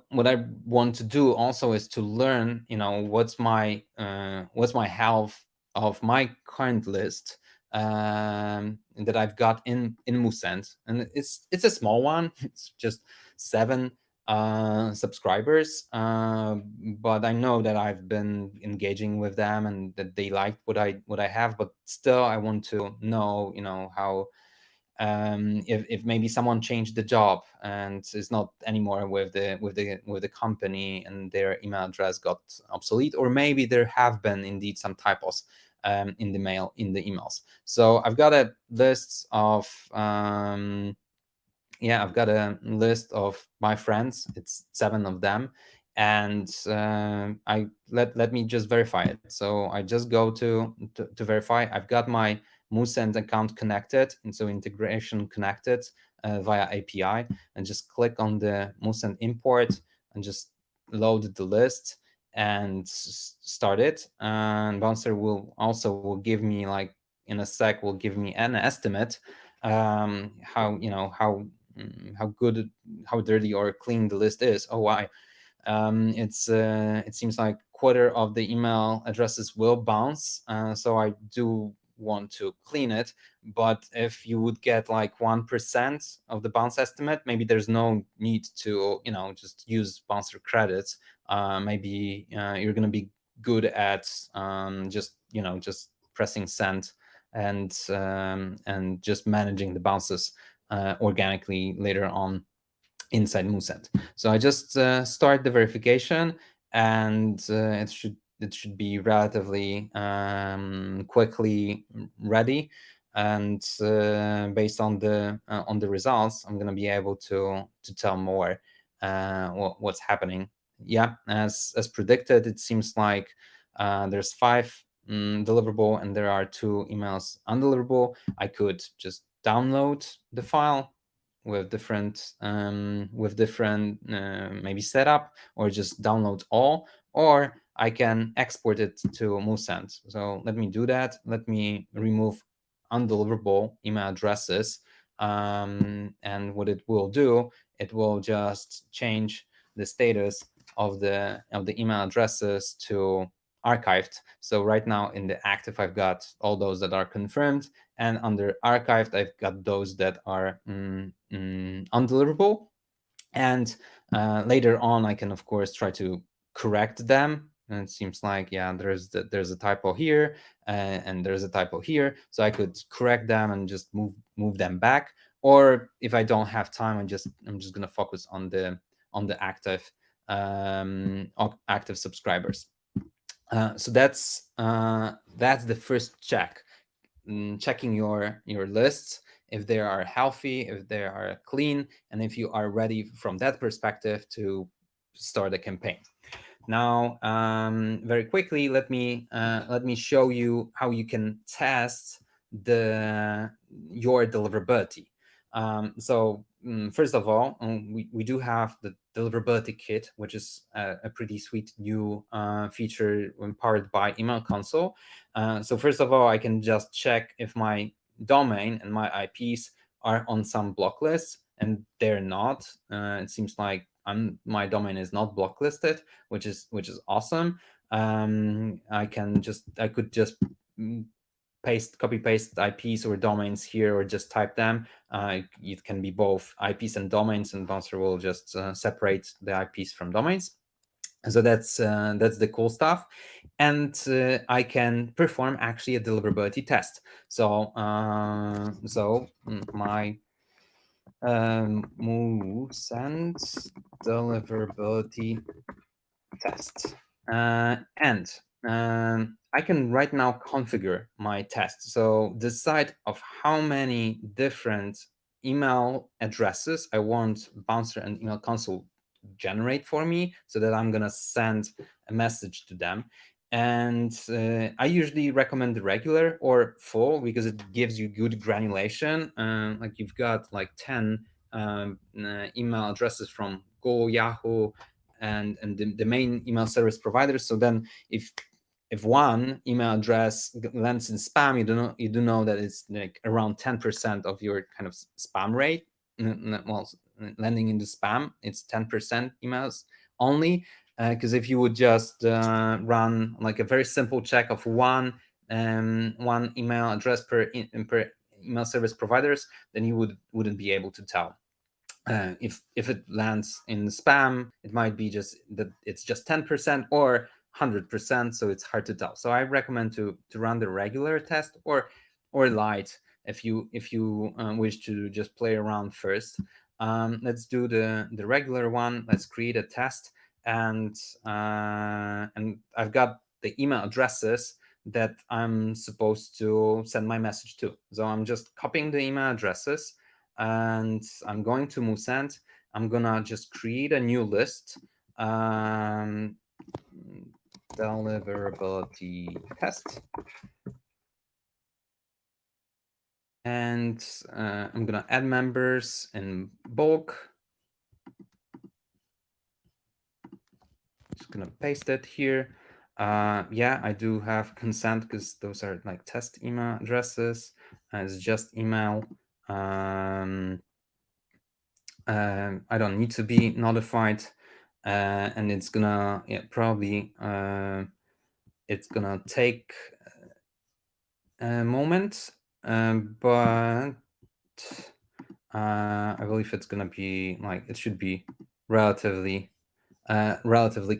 want to do also is to learn, what's my health of my current list that I've got in Musent, and it's a small one. It's just 7 subscribers, but I know that I've been engaging with them and that they liked what I have. But still, I want to know, how if maybe someone changed the job and is not anymore with the company, and their email address got obsolete, or maybe there have been indeed some typos in the emails. So I've got a list of I've got a list of my friends. It's 7 of them, and I let me just verify it. So I just go to verify. I've got my Musent account connected, and so integration connected via API, and just click on the Musent import and just load the list and start it. And Bouncer will give me, like, in a sec, will give me an estimate how good, how dirty or clean the list is. Oh, why? It seems like quarter of the email addresses will bounce, so I do want to clean it. But if you would get like 1% of the bounce estimate, maybe there's no need to just use bouncer credits. Maybe you're gonna be good at just pressing send and just managing the bounces organically later on inside Musent. So I just start the verification, and it should be relatively quickly ready. And based on the results, I'm going to be able to tell more what's happening. Yeah, as predicted, it seems like there's 5 deliverable, and there are 2 emails undeliverable. I could just download the file with different maybe setup, or just download all, or I can export it to Musent. So let me do that. Let me remove undeliverable email addresses, and what it will do, it will just change the status of the email addresses to archived. So right now in the active, I've got all those that are confirmed, and under archived, I've got those that are undeliverable. And later on, I can of course try to correct them. And it seems like, yeah, there's a typo here, and there's a typo here. So I could correct them and just move them back. Or if I don't have time, I'm just gonna focus on the active subscribers. So that's the first check, checking your lists, if they are healthy, if they are clean, and if you are ready from that perspective to start a campaign. Now, very quickly, let me show you how you can test your deliverability. So first of all, we do have the deliverability kit, which is a pretty sweet new feature powered by Email Console. So first of all, I can just check if my domain and my IPs are on some block lists, and they're not. It seems like my domain is not blocklisted, which is awesome. I could just copy paste IPs or domains here, or just type them. It can be both IPs and domains, and Bouncer will just separate the IPs from domains. So that's the cool stuff. And I can perform actually a deliverability test. So my Musent deliverability test. And I can right now configure my test. So decide of how many different email addresses I want Bouncer and Email Console generate for me, so that I'm gonna send a message to them. And I usually recommend the regular or full because it gives you good granulation. Like you've got like 10 email addresses from Google, Yahoo, and the main email service providers. So then if one email address lands in spam, you do know that it's like around 10% of your kind of spam rate. Well, landing in the spam, it's 10% emails only. Because if you would just run like a very simple check of one email address per email service providers, then you wouldn't be able to tell. If it lands in spam, it might be just that it's just 10% or 100%, so it's hard to tell. So I recommend to run the regular test or light if you wish to just play around first. Let's do the regular one. Let's create a test, and I've got the email addresses that I'm supposed to send my message to. So I'm just copying the email addresses, and I'm going to Musend. I'm gonna just create a new list. Deliverability test. And I'm gonna add members in bulk. Just gonna paste it here. Yeah, I do have consent because those are like test email addresses. It's just email. I don't need to be notified, and it's gonna probably it's gonna take a moment, but I believe it's gonna be like it should be relatively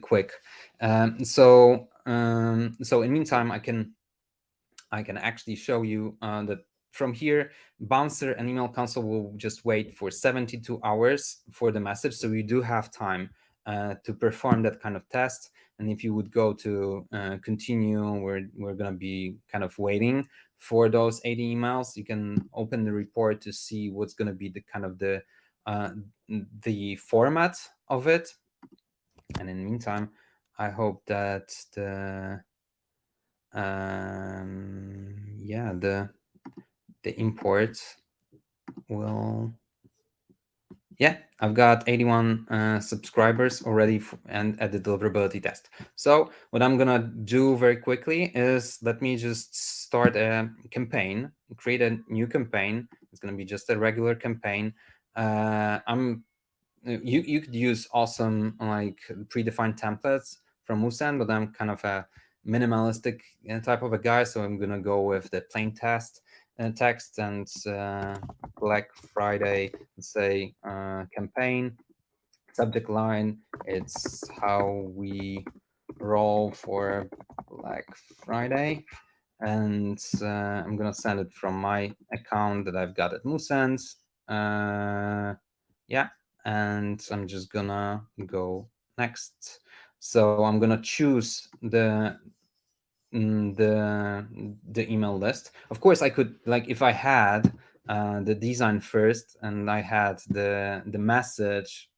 quick. So in meantime, I can actually show you that from here, Bouncer and Email Console will just wait for 72 hours for the message. So you do have time to perform that kind of test. And if you would go to continue, we're going to be kind of waiting for those 80 emails. You can open the report to see what's going to be the kind of the format of it. And in the meantime, I hope that the import will. Yeah, I've got 81 subscribers already and at the deliverability test. So what I'm gonna do very quickly is let me just start a campaign, create a new campaign. It's gonna be just a regular campaign. You could use awesome like predefined templates from Musen, but I'm kind of a minimalistic type of a guy, so I'm gonna go with the plain text and Black Friday, let's say campaign. Subject line, it's how we roll for Black Friday. And I'm gonna send it from my account that I've got at Musens. Yeah, and I'm just gonna go next. So I'm gonna choose the email list. Of course, I could, like, if I had the design first and I had the message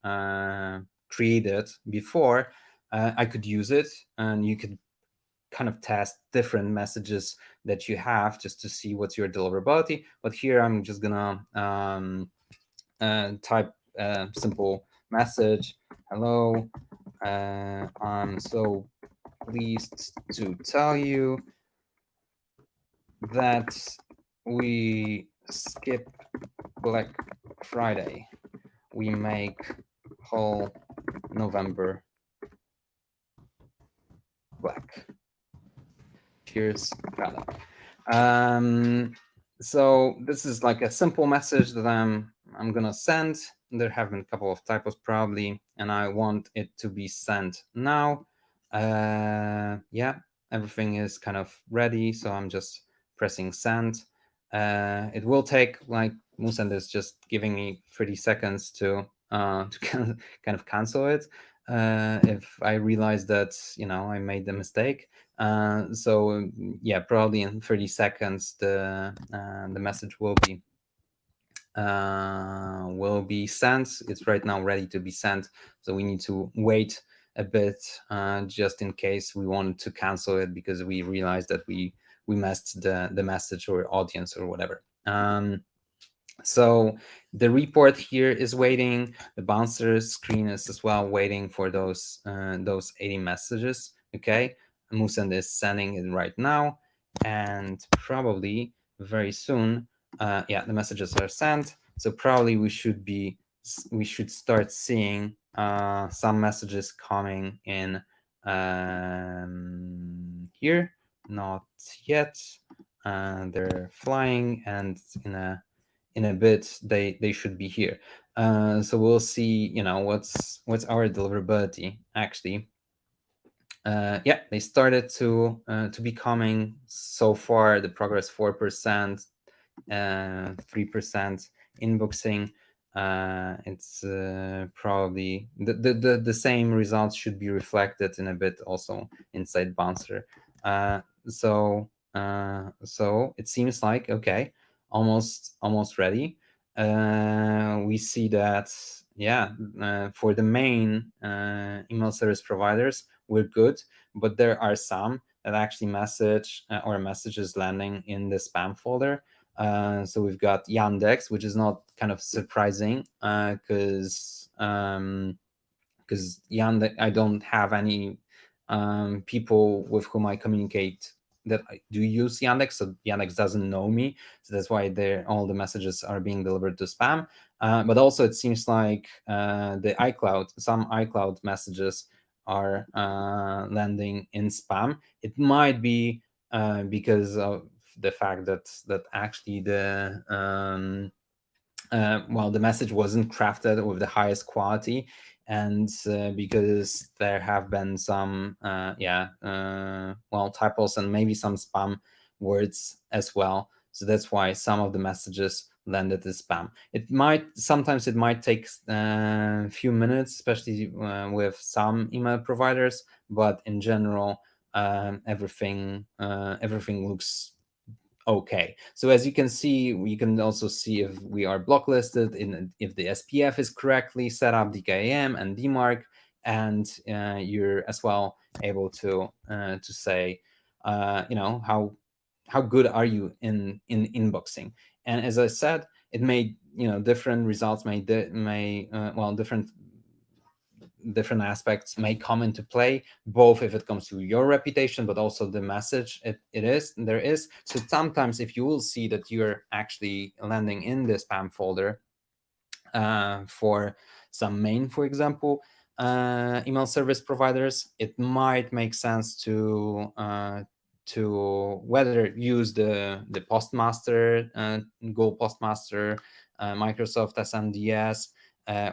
created before, I could use it, and you could kind of test different messages that you have just to see what's your deliverability. But here I'm just gonna type a simple message. Hello, I'm so pleased to tell you that we skip Black Friday. We make whole November black. Cheers, Kada. So this is like a simple message that I'm gonna send. There have been a couple of typos probably, and I want it to be sent now. Yeah, everything is kind of ready, so I'm just pressing send. It will take, like Musend is just giving me 30 seconds to kind of cancel it. if I realize that, I made a mistake. So yeah, probably in 30 seconds, the message will be sent. It's right now ready to be sent. So we need to wait a bit, just in case we want to cancel it because we realized that we missed the message or audience or whatever. So the report here is waiting. The bouncer screen is as well waiting for those 80 messages. Okay, Musen is sending it right now, and probably very soon, yeah, the messages are sent. So probably we should start seeing some messages coming in here. Not yet. They're flying, and in a bit they should be here. So we'll see, what's our deliverability actually. Yeah, they started to be coming so far. The progress 4%, 3% inboxing. It's probably the same results should be reflected in a bit also inside bouncer. So it seems like okay, almost ready. We see that, yeah, for the main email service providers, we're good, but there are some that actually messages landing in the spam folder. So we've got Yandex, which is not kind of surprising because Yandex, I don't have any people with whom I communicate that I do use Yandex, so Yandex doesn't know me, so that's why all the messages are being delivered to spam. But also it seems like some iCloud messages are landing in spam. It might be because of the fact that actually the the message wasn't crafted with the highest quality, and because there have been some typos and maybe some spam words as well. So that's why some of the messages landed as spam. Sometimes it might take a few minutes, especially with some email providers, but in general, everything looks okay. So as you can see, we can also see if we are blocklisted, if the SPF is correctly set up, DKIM and DMARC, and you're as well able to say, how good are you in inboxing. And as I said, it may, different results different aspects may come into play, both if it comes to your reputation, but also the message there is. So sometimes if you will see that you're actually landing in the spam folder for some main, for example, email service providers, it might make sense to whether use the Postmaster, Google Postmaster, Microsoft SNDS,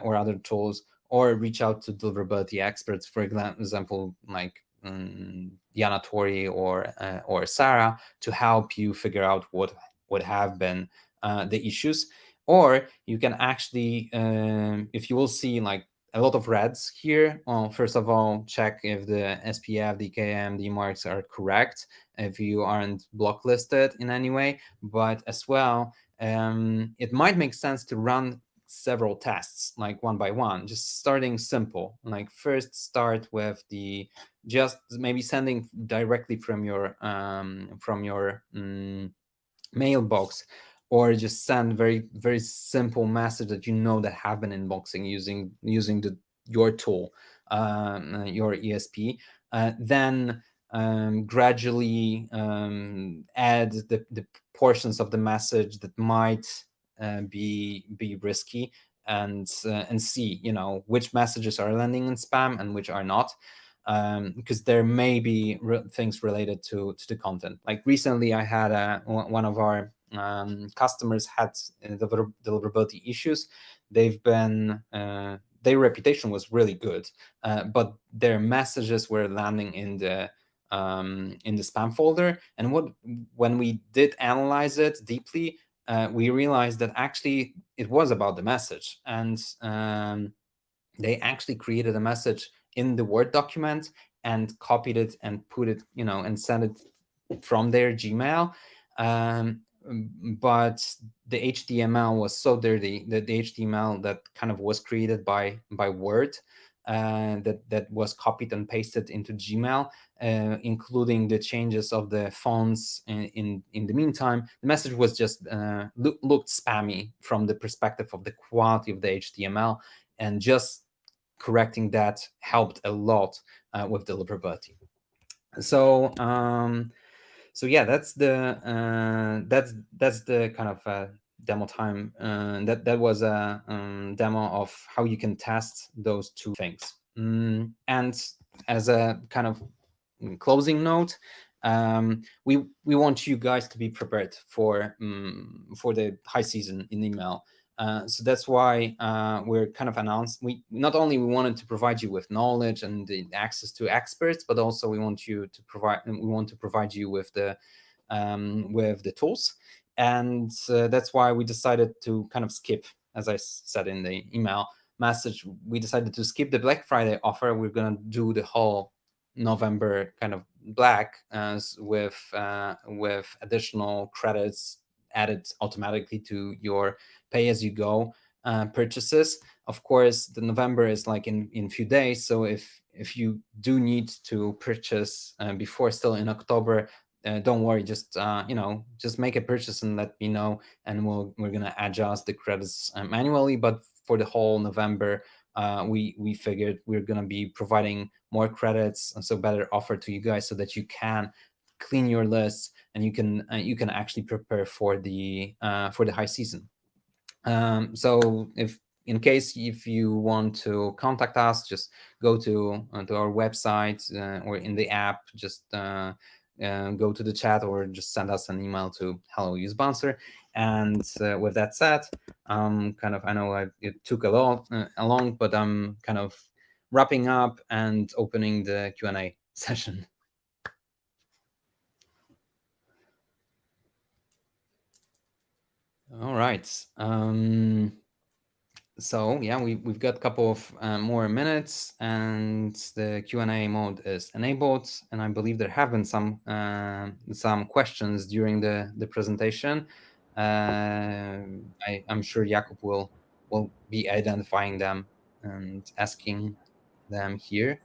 or other tools, or reach out to deliverability experts, for example, like Yana Tori or Sarah, to help you figure out what would have been the issues. Or you can actually, if you will see like a lot of reds here, first of all, check if the SPF, DKIM, DMARCs are correct, if you aren't blocklisted in any way. But as well, it might make sense to run several tests, like one by one, just starting simple. Like first start with just maybe sending directly from your mailbox, or just send very, very simple message that that have been inboxing using your tool, your ESP. Then gradually add the portions of the message that might be risky, and see which messages are landing in spam and which are not, because there may be things related to the content. Like recently I had one of our customers had deliverability issues. They've been their reputation was really good, but their messages were landing in the spam folder. And when we did analyze it deeply, we realized that actually it was about the message, and they actually created a message in the Word document and copied it and put it, and sent it from their Gmail. But the HTML was so dirty that the HTML that kind of was created by Word, that was copied and pasted into Gmail, including the changes of the fonts in the meantime, the message was just looked spammy from the perspective of the quality of the HTML, and just correcting that helped a lot with deliverability. So yeah, that's the kind of demo time. That was a demo of how you can test those two things. And as a kind of closing note, we want you guys to be prepared for the high season in email. So that's why we're kind of announced. We not only wanted to provide you with knowledge and the access to experts, but also we want to provide you with the tools. And that's why we decided to kind of skip, as I said in the email message, we decided to skip the Black Friday offer. We're going to do the whole November kind of black with additional credits added automatically to your pay-as-you-go purchases. Of course, the November is like in few days, so if you do need to purchase before still in October, don't worry, just make a purchase and let me know, and we're gonna adjust the credits manually. But for the whole November, we figured we're gonna be providing more credits, and so better offer to you guys, so that you can clean your lists and you can actually prepare for the high season. So if you want to contact us, just go to our website or in the app, just go to the chat or just send us an email to hello use sponsor. And with that said, I know it took a lot long, but I'm kind of wrapping up and opening the Q&A session. All right. So yeah, we've got a couple of more minutes, and the Q&A mode is enabled. And I believe there have been some questions during the presentation. I'm sure Jakub will be identifying them and asking them here.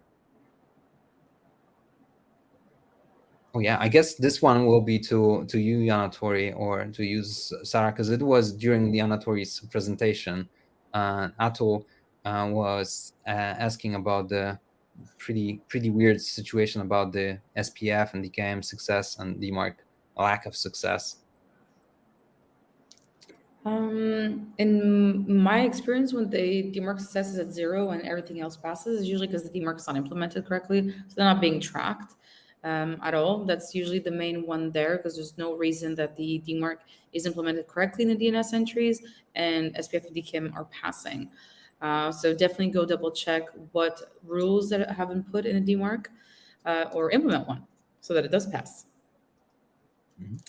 Oh yeah, I guess this one will be to you, Anatori, or to use Sarah, because it was during the Anatori's presentation. Ato was asking about the pretty weird situation about the SPF and DKIM success and DMARC lack of success. In my experience, when the DMARC success is at 0 and everything else passes, is usually because the DMARC is not implemented correctly, so they're not being tracked at all. That's usually the main one there, because there's no reason that the DMARC is implemented correctly in the DNS entries and SPF and DKIM are passing. So definitely go double check what rules that have been put in the DMARC or implement one so that it does pass.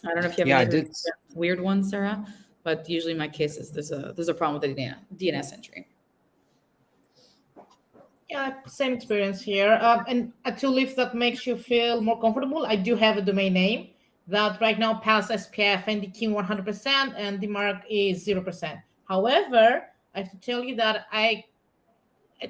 I don't know if you have any weird ones, Sarah, but usually in my cases, there's a problem with the DNS entry. Yeah, same experience here. And a tool if that makes you feel more comfortable, I do have a domain name that right now passes SPF and DKIM 100% and DMARC is 0%. However, I have to tell you that I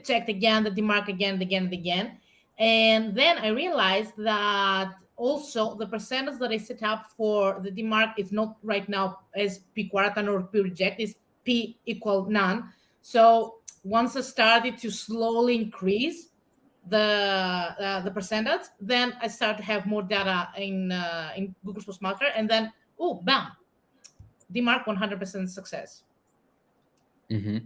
checked again the DMARC again, and then I realized that also the percentage that I set up for the DMARC is not right now as P quarantine or P reject, is P equal none. So once I started to slowly increase the percentage, then I start to have more data in Google's Postmaster, and then bam, DMARC 100% success. Mm-hmm.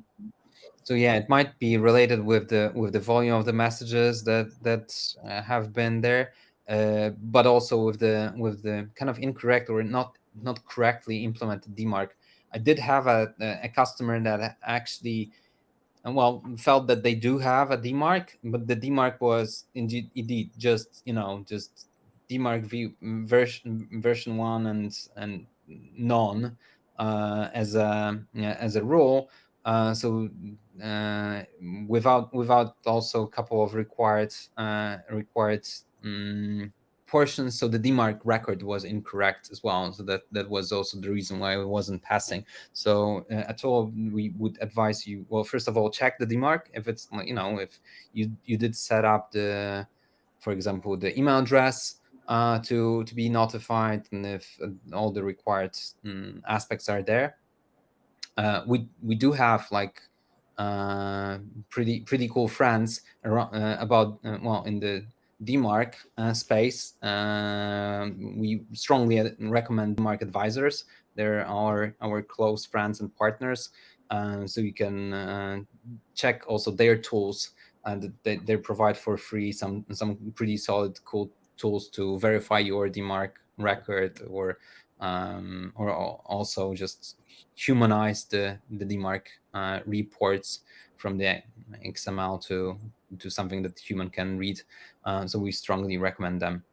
So yeah, it might be related with the volume of the messages that have been there, but also with the kind of incorrect or not correctly implemented DMARC. I did have a customer that actually felt that they do have a DMARC, but the DMARC was indeed just DMARC version 1 and none as a rule. So without also a couple of required portions, so the DMARC record was incorrect as well. So that was also the reason why it wasn't passing. So at all, we would advise you, well, first of all, check the DMARC if it's, if you did set up the, for example, the email address to be notified, and if all the required aspects are there. We do have like pretty cool friends around, about well, in the DMARC space. We strongly recommend DMARC advisors. They're our close friends and partners, so you can check also their tools, and they provide for free some pretty solid, cool tools to verify your DMARC record, or also just humanize the DMARC reports from the XML to something that human can read. So we strongly recommend them.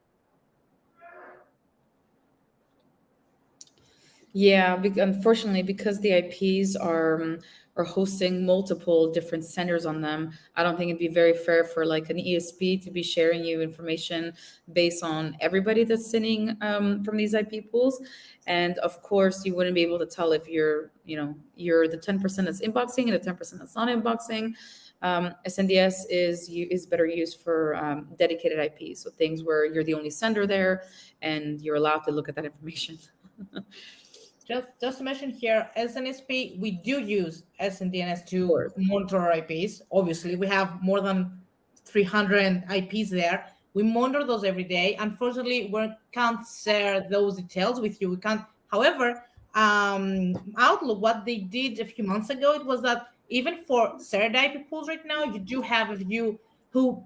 Yeah, unfortunately, because the IPs are hosting multiple different senders on them, I don't think it'd be very fair for like an ESP to be sharing you information based on everybody that's sending from these IP pools. And of course, you wouldn't be able to tell if you're the 10% that's inboxing and the 10% that's not inboxing. SNDS is better used for dedicated IPs, so things where you're the only sender there and you're allowed to look at that information. Just to mention here, as an SP, we do use SNDS to monitor our IPs. Obviously, we have more than 300 IPs there. We monitor those every day. Unfortunately, we can't share those details with you. We can't. However, Outlook, what they did a few months ago, it was that even for shared IP pools right now, you do have a view who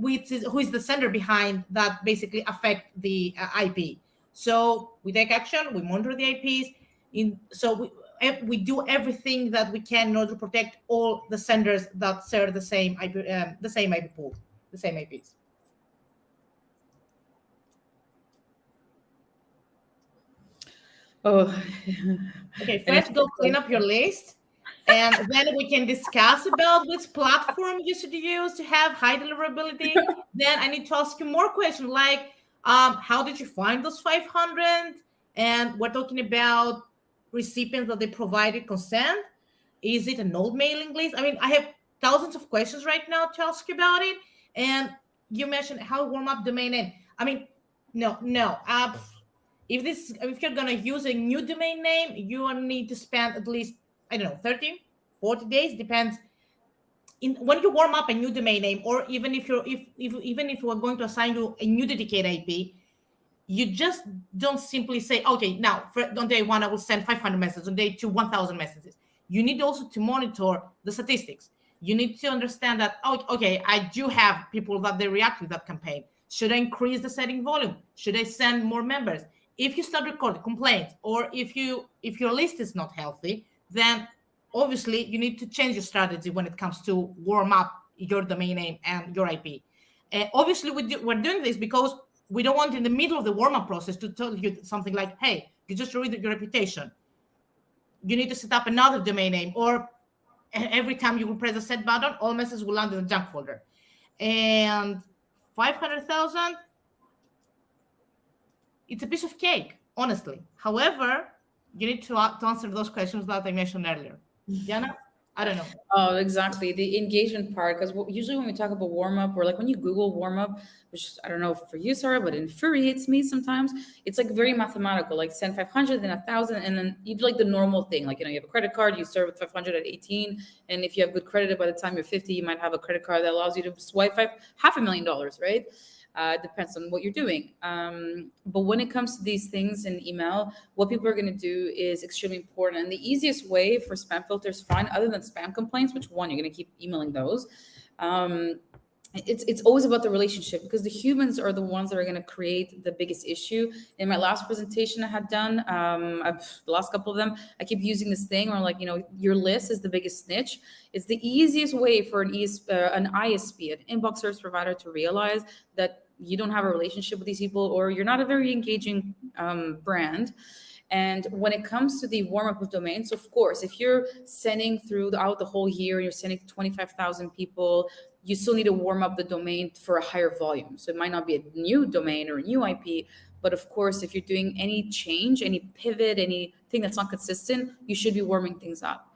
is the sender behind that basically affect the IP. So we take action, we monitor the IPs. So we do everything that we can in order to protect all the senders that share the same IP pool, the same IPs. Oh, okay. First, go clean up your list, and then we can discuss about which platform you should use to have high deliverability. Then I need to ask you more questions like, how did you find those 500? And we're talking about recipients that they provided consent. Is it an old mailing list? I mean, I have thousands of questions right now to ask you about it. And you mentioned how warm up domain name. I mean, no. If you're gonna use a new domain name, you need to spend at least, I don't know, 30, 40 days, depends. When you warm up a new domain name, or even if we're going to assign you a new dedicated IP, you just don't simply say, okay, now on day one, I will send 500 messages, on day two, 1,000 messages. You need also to monitor the statistics. You need to understand that, oh, okay, I do have people that they react with that campaign. Should I increase the setting volume? Should I send more members? If you start recording complaints, or if your list is not healthy, then obviously you need to change your strategy when it comes to warm up your domain name and your IP. Obviously, we're doing this because we don't want in the middle of the warm-up process to tell you something like, hey, you just ruined your reputation. You need to set up another domain name, or every time you will press the set button, all messages will land in the junk folder. And 500,000, it's a piece of cake, honestly. However, you need to answer those questions that I mentioned earlier. Diana? I don't know. Oh, exactly. The engagement part, because usually when we talk about warm up, or like when you Google warm up, which I don't know for you, Sarah, but it infuriates me sometimes. It's like very mathematical, like send 500, then 1,000, and then you do like the normal thing. Like, you have a credit card, you start with 500 at 18. And if you have good credit, by the time you're 50, you might have a credit card that allows you to swipe $500,000, right? Depends on what you're doing. But when it comes to these things in email, what people are going to do is extremely important. And the easiest way for spam filters, fine, other than spam complaints, which one, you're going to keep emailing those. It's always about the relationship, because the humans are the ones that are going to create the biggest issue. In my last presentation I had done, the last couple of them, I keep using this thing where, like, your list is the biggest snitch. It's the easiest way for an ISP, an inbox service provider, to realize that you don't have a relationship with these people, or you're not a very engaging brand. And when it comes to the warm-up of domains, of course, if you're sending throughout the whole year, you're sending to 25,000 people, you still need to warm up the domain for a higher volume. So it might not be a new domain or a new IP, but of course, if you're doing any change, any pivot, anything that's not consistent, you should be warming things up.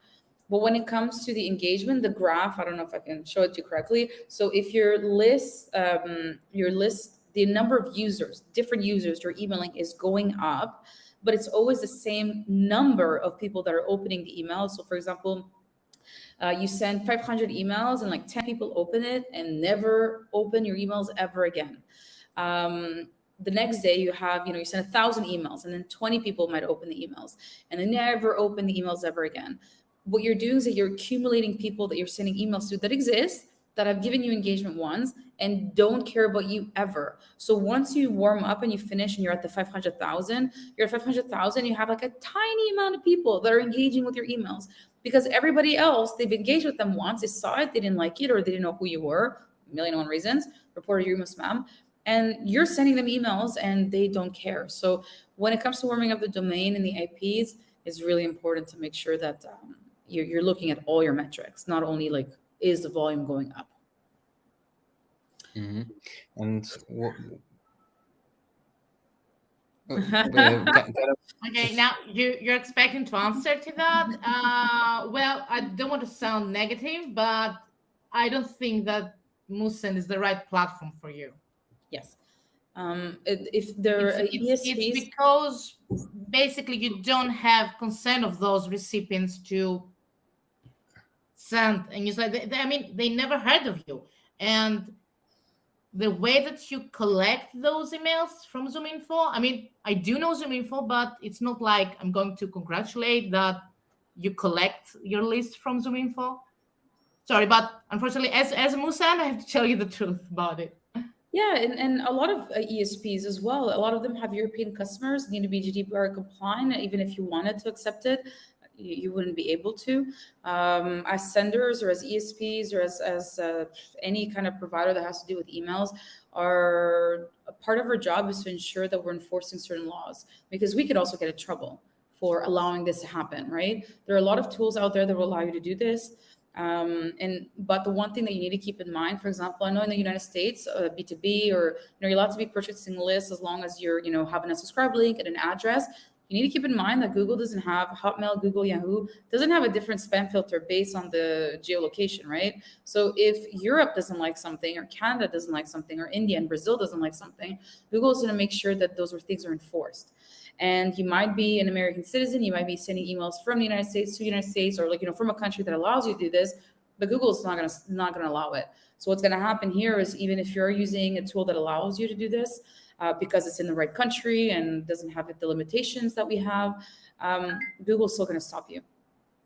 But when it comes to the engagement, the graph, I don't know if I can show it to you correctly. So if your list, the number of users, different users you're emailing is going up, but it's always the same number of people that are opening the email. So for example, you send 500 emails and like 10 people open it and never open your emails ever again. The next day you have, you send 1,000 emails and then 20 people might open the emails and they never open the emails ever again. What you're doing is that you're accumulating people that you're sending emails to that exist, that have given you engagement once and don't care about you ever. So once you warm up and you finish and you're at the 500,000, you're at 500,000, you have like a tiny amount of people that are engaging with your emails because everybody else, they've engaged with them once, they saw it, they didn't like it, or they didn't know who you were, 1,000,001 reasons, reported your email spam, and you're sending them emails and they don't care. So when it comes to warming up the domain and the IPs, it's really important to make sure that you're looking at all your metrics, not only like, is the volume going up? Mm-hmm. And okay, now you're expecting to answer to that. Well, I don't want to sound negative, but I don't think that Musen is the right platform for you. Yes. If there are it's because basically you don't have consent of those recipients to send, and you said they never heard of you, and the way that you collect those emails from ZoomInfo, I do know ZoomInfo, but it's not like I'm going to congratulate that you collect your list from ZoomInfo. Sorry, but unfortunately, as a Musan, I have to tell you the truth about it. Yeah, and a lot of ESPs as well. A lot of them have European customers, need to be GDPR compliant. Even if you wanted to accept it, you wouldn't be able to. As senders or as ESPs or as any kind of provider that has to do with emails, a part of our job is to ensure that we're enforcing certain laws, because we could also get in trouble for allowing this to happen, right? There are a lot of tools out there that will allow you to do this. But the one thing that you need to keep in mind, for example, I know in the United States, B2B, or you're allowed to be purchasing lists as long as you're having a subscribe link and an address. You need to keep in mind that Google doesn't have Hotmail, Google, Yahoo doesn't have a different spam filter based on the geolocation, right? So if Europe doesn't like something, or Canada doesn't like something, or India and Brazil doesn't like something, Google is going to make sure that those things are enforced. And you might be an American citizen, you might be sending emails from the United States to the United States, or from a country that allows you to do this, but Google is not going to allow it. So what's going to happen here is, even if you're using a tool that allows you to do this, because it's in the right country and doesn't have the limitations that we have, Google's still going to stop you.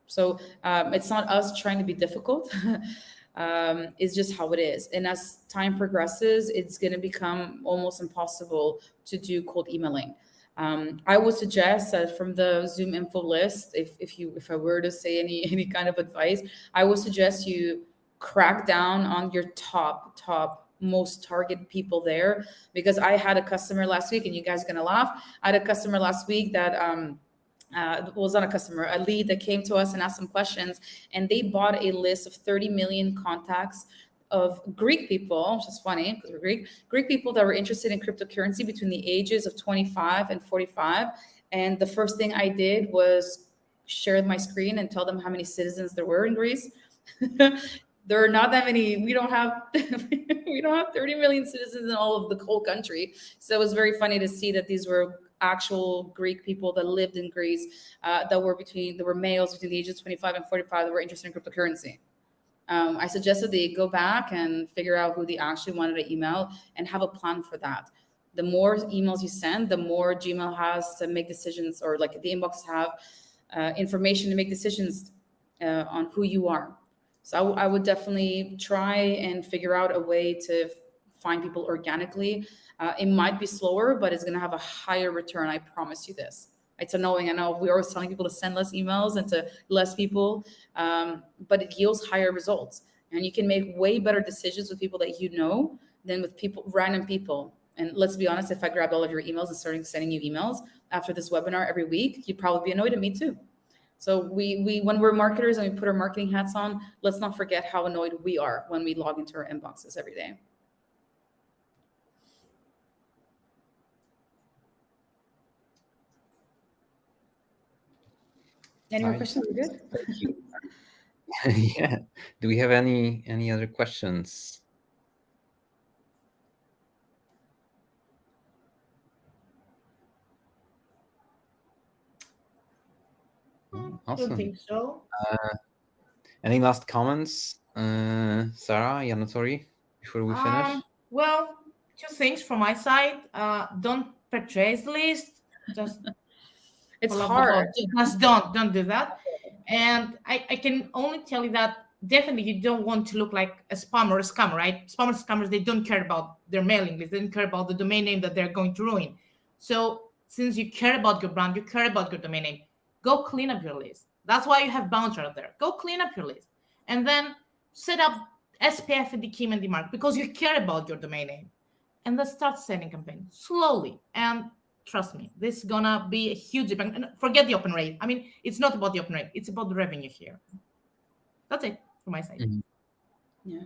So it's not us trying to be difficult. It's just how it is. And as time progresses, it's going to become almost impossible to do cold emailing. I would suggest that from the ZoomInfo list, if I were to say any kind of advice, I would suggest you crack down on your top most target people there, because I had a customer last week, and you guys are gonna laugh. I had a customer last week that was not a customer, a lead that came to us and asked some questions, and they bought a list of 30 million contacts of Greek people, which is funny because we're Greek people that were interested in cryptocurrency between the ages of 25 and 45. And the first thing I did was share my screen and tell them how many citizens there were in Greece. There are not that many. We don't have 30 million citizens in all of the whole country. So it was very funny to see that these were actual Greek people that lived in Greece, that were males between the ages of 25 and 45 that were interested in cryptocurrency. I suggested they go back and figure out who they actually wanted to email and have a plan for that. The more emails you send, the more Gmail has to make decisions, or like the inbox have information to make decisions on who you are. So I would definitely try and figure out a way to find people organically. It might be slower, but it's going to have a higher return. I promise you this. It's annoying. I know we're always telling people to send less emails and to less people, but it yields higher results. And you can make way better decisions with people that you know than with random people. And let's be honest, if I grabbed all of your emails and started sending you emails, after this webinar every week, you'd probably be annoyed at me too. So we when we're marketers and we put our marketing hats on, let's not forget how annoyed we are when we log into our inboxes every day. Any more questions? We're good? Thank you. Yeah. Do we have any other questions? I Awesome. don't think so. Any last comments, Sarah, Yanatori, before we finish? Well, two things from my side. Don't purchase the list. Just It's for love of hard. God, just don't do that. And I can only tell you that definitely you don't want to look like a spam or a scammer, right? Spammers, scammers, they don't care about their mailing list. They don't care about the domain name that they're going to ruin. So since you care about your brand, you care about your domain name, go clean up your list. That's why you have bouncer out there. Go clean up your list. And then set up SPF and DKIM and DMARC because you care about your domain name. And then start sending campaigns slowly. And trust me, this is gonna be a huge impact. And forget the open rate. I mean, it's not about the open rate. It's about the revenue here. That's it from my side. Mm-hmm. Yeah.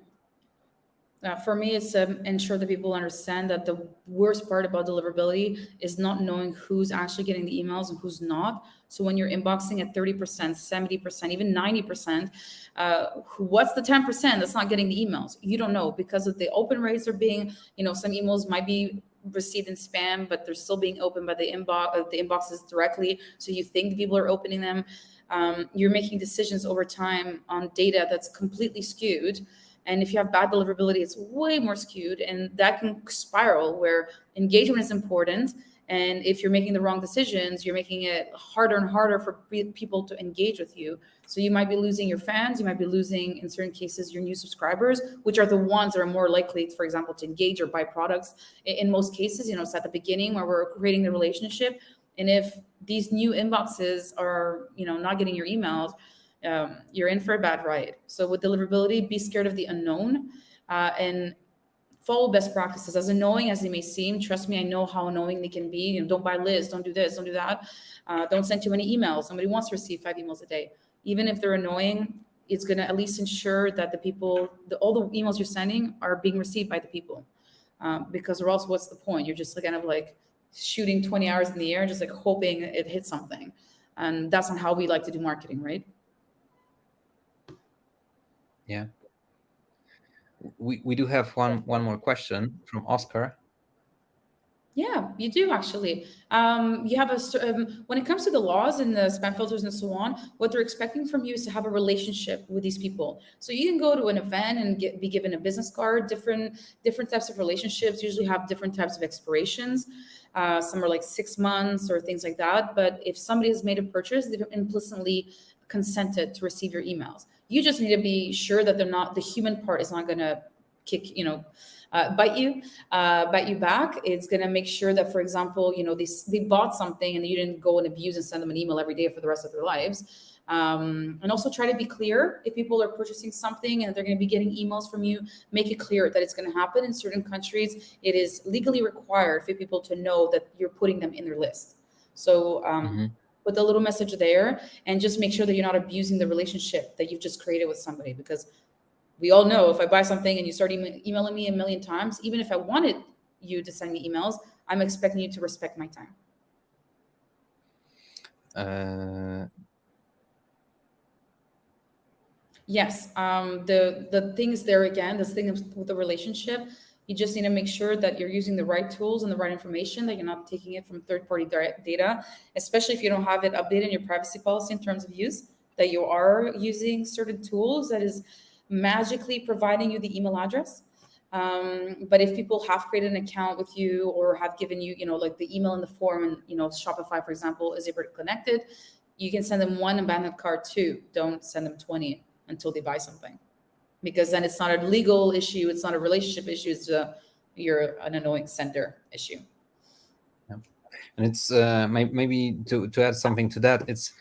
For me, it's ensure that people understand that the worst part about deliverability is not knowing who's actually getting the emails and who's not. So when you're inboxing at 30%, 70%, even 90%, what's the 10% that's not getting the emails? You don't know, because of the open rates are being, some emails might be received in spam, but they're still being opened by the inboxes directly. So you think people are opening them. You're making decisions over time on data that's completely skewed. And if you have bad deliverability, it's way more skewed, and that can spiral where engagement is important. And if you're making the wrong decisions, you're making it harder and harder for people to engage with you. So you might be losing your fans. You might be losing, in certain cases, your new subscribers, which are the ones that are more likely, for example, to engage or buy products. In most cases, it's at the beginning where we're creating the relationship. And if these new inboxes are, not getting your emails, you're in for a bad ride. So with deliverability, be scared of the unknown and follow best practices. As annoying as they may seem, trust me, I know how annoying they can be. Don't buy lists, don't do this, don't do that. Don't send too many emails. Somebody wants to receive 5 emails a day. Even if they're annoying, it's going to at least ensure that the people, all the emails you're sending are being received by the people. Because or else what's the point? You're just kind of like shooting 20 hours in the air, just like hoping it hits something. And that's not how we like to do marketing, right? Yeah. We do have one more question from Oscar. Yeah, you do actually. You have when it comes to the laws and the spam filters and so on, what they're expecting from you is to have a relationship with these people. So you can go to an event and be given a business card. Different types of relationships usually have different types of expirations. Some are like 6 months or things like that. But if somebody has made a purchase, they've implicitly consented to receive your emails. You just need to be sure that the human part is not going to bite you back. It's going to make sure that, for example, they bought something and you didn't go and abuse and send them an email every day for the rest of their lives. And also try to be clear. If people are purchasing something and they're going to be getting emails from you, make it clear that it's going to happen. In certain countries, it is legally required for people to know that you're putting them in their list. So put the little message there and just make sure that you're not abusing the relationship that you've just created with somebody. Because we all know if I buy something and you start emailing me a million times, even if I wanted you to send me emails, I'm expecting you to respect my time. Yes. The things there again, this thing with the relationship, you just need to make sure that you're using the right tools and the right information, that you're not taking it from third-party data, especially if you don't have it updated in your privacy policy in terms of use, that you are using certain tools that is magically providing you the email address. But if people have created an account with you or have given you, like the email in the form and, Shopify, for example, is able to connect it, you can send them 1 abandoned cart 2. Don't send them 20 until they buy something. Because then it's not a legal issue, it's not a relationship issue, it's you're an annoying sender issue. Yeah. And it's maybe to add something to that, it's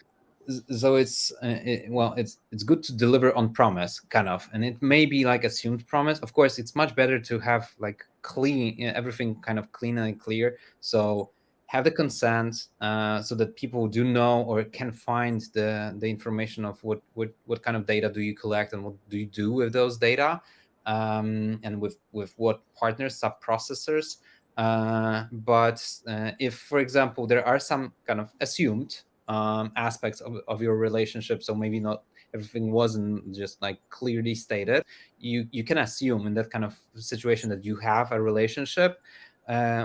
good to deliver on promise, kind of, and it may be like assumed promise. Of course, it's much better to have like clean, everything kind of clean and clear. So have the consent so that people do know or can find the information of what kind of data do you collect and what do you do with those data, and with what partners, sub-processors. But if, for example, there are some kind of assumed aspects of your relationship, so maybe not everything wasn't just like clearly stated, you can assume in that kind of situation that you have a relationship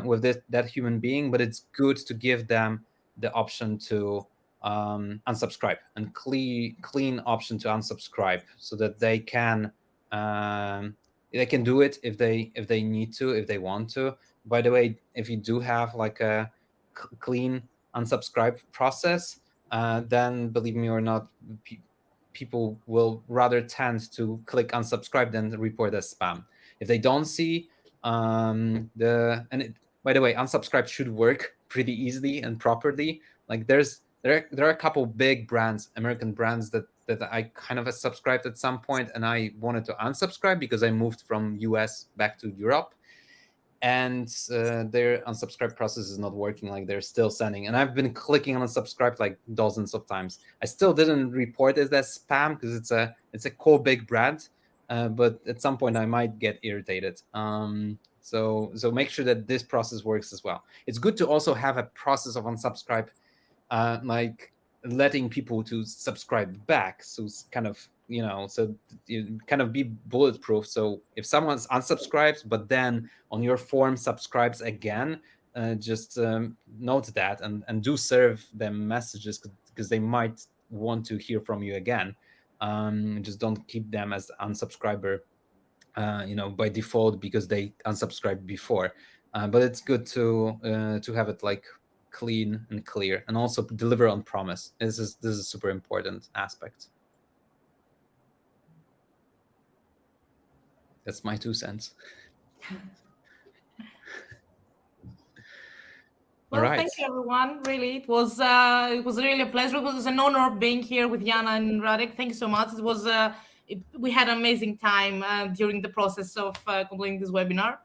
with that human being, but it's good to give them the option to unsubscribe, and clean option to unsubscribe, so that they can do it if they need to, if they want to. By the way, if you do have like a clean unsubscribe process, then believe me or not, people will rather tend to click unsubscribe than report as spam. If they don't see by the way, unsubscribe should work pretty easily and properly. Like there are a couple big brands, American brands that I kind of subscribed at some point, and I wanted to unsubscribe because I moved from US back to Europe, and their unsubscribe process is not working. Like they're still sending, and I've been clicking on unsubscribe like dozens of times. I still didn't report it as spam because it's a cool big brand, but at some point I might get irritated. So make sure that this process works as well. It's good to also have a process of unsubscribe, like letting people to subscribe back. So it's kind of, so you kind of be bulletproof. So if someone unsubscribes, but then on your form subscribes again, just note that and do serve them messages, because they might want to hear from you again. Just don't keep them as unsubscriber, by default, because they unsubscribed before. But it's good to have it like clean and clear, and also deliver on promise. This is a super important aspect. That's my 2 cents. Well, All right. thank you, everyone. Really, it was really a pleasure. It was an honor being here with Jana and Radek. Thank you so much. It was we had an amazing time during the process of completing this webinar.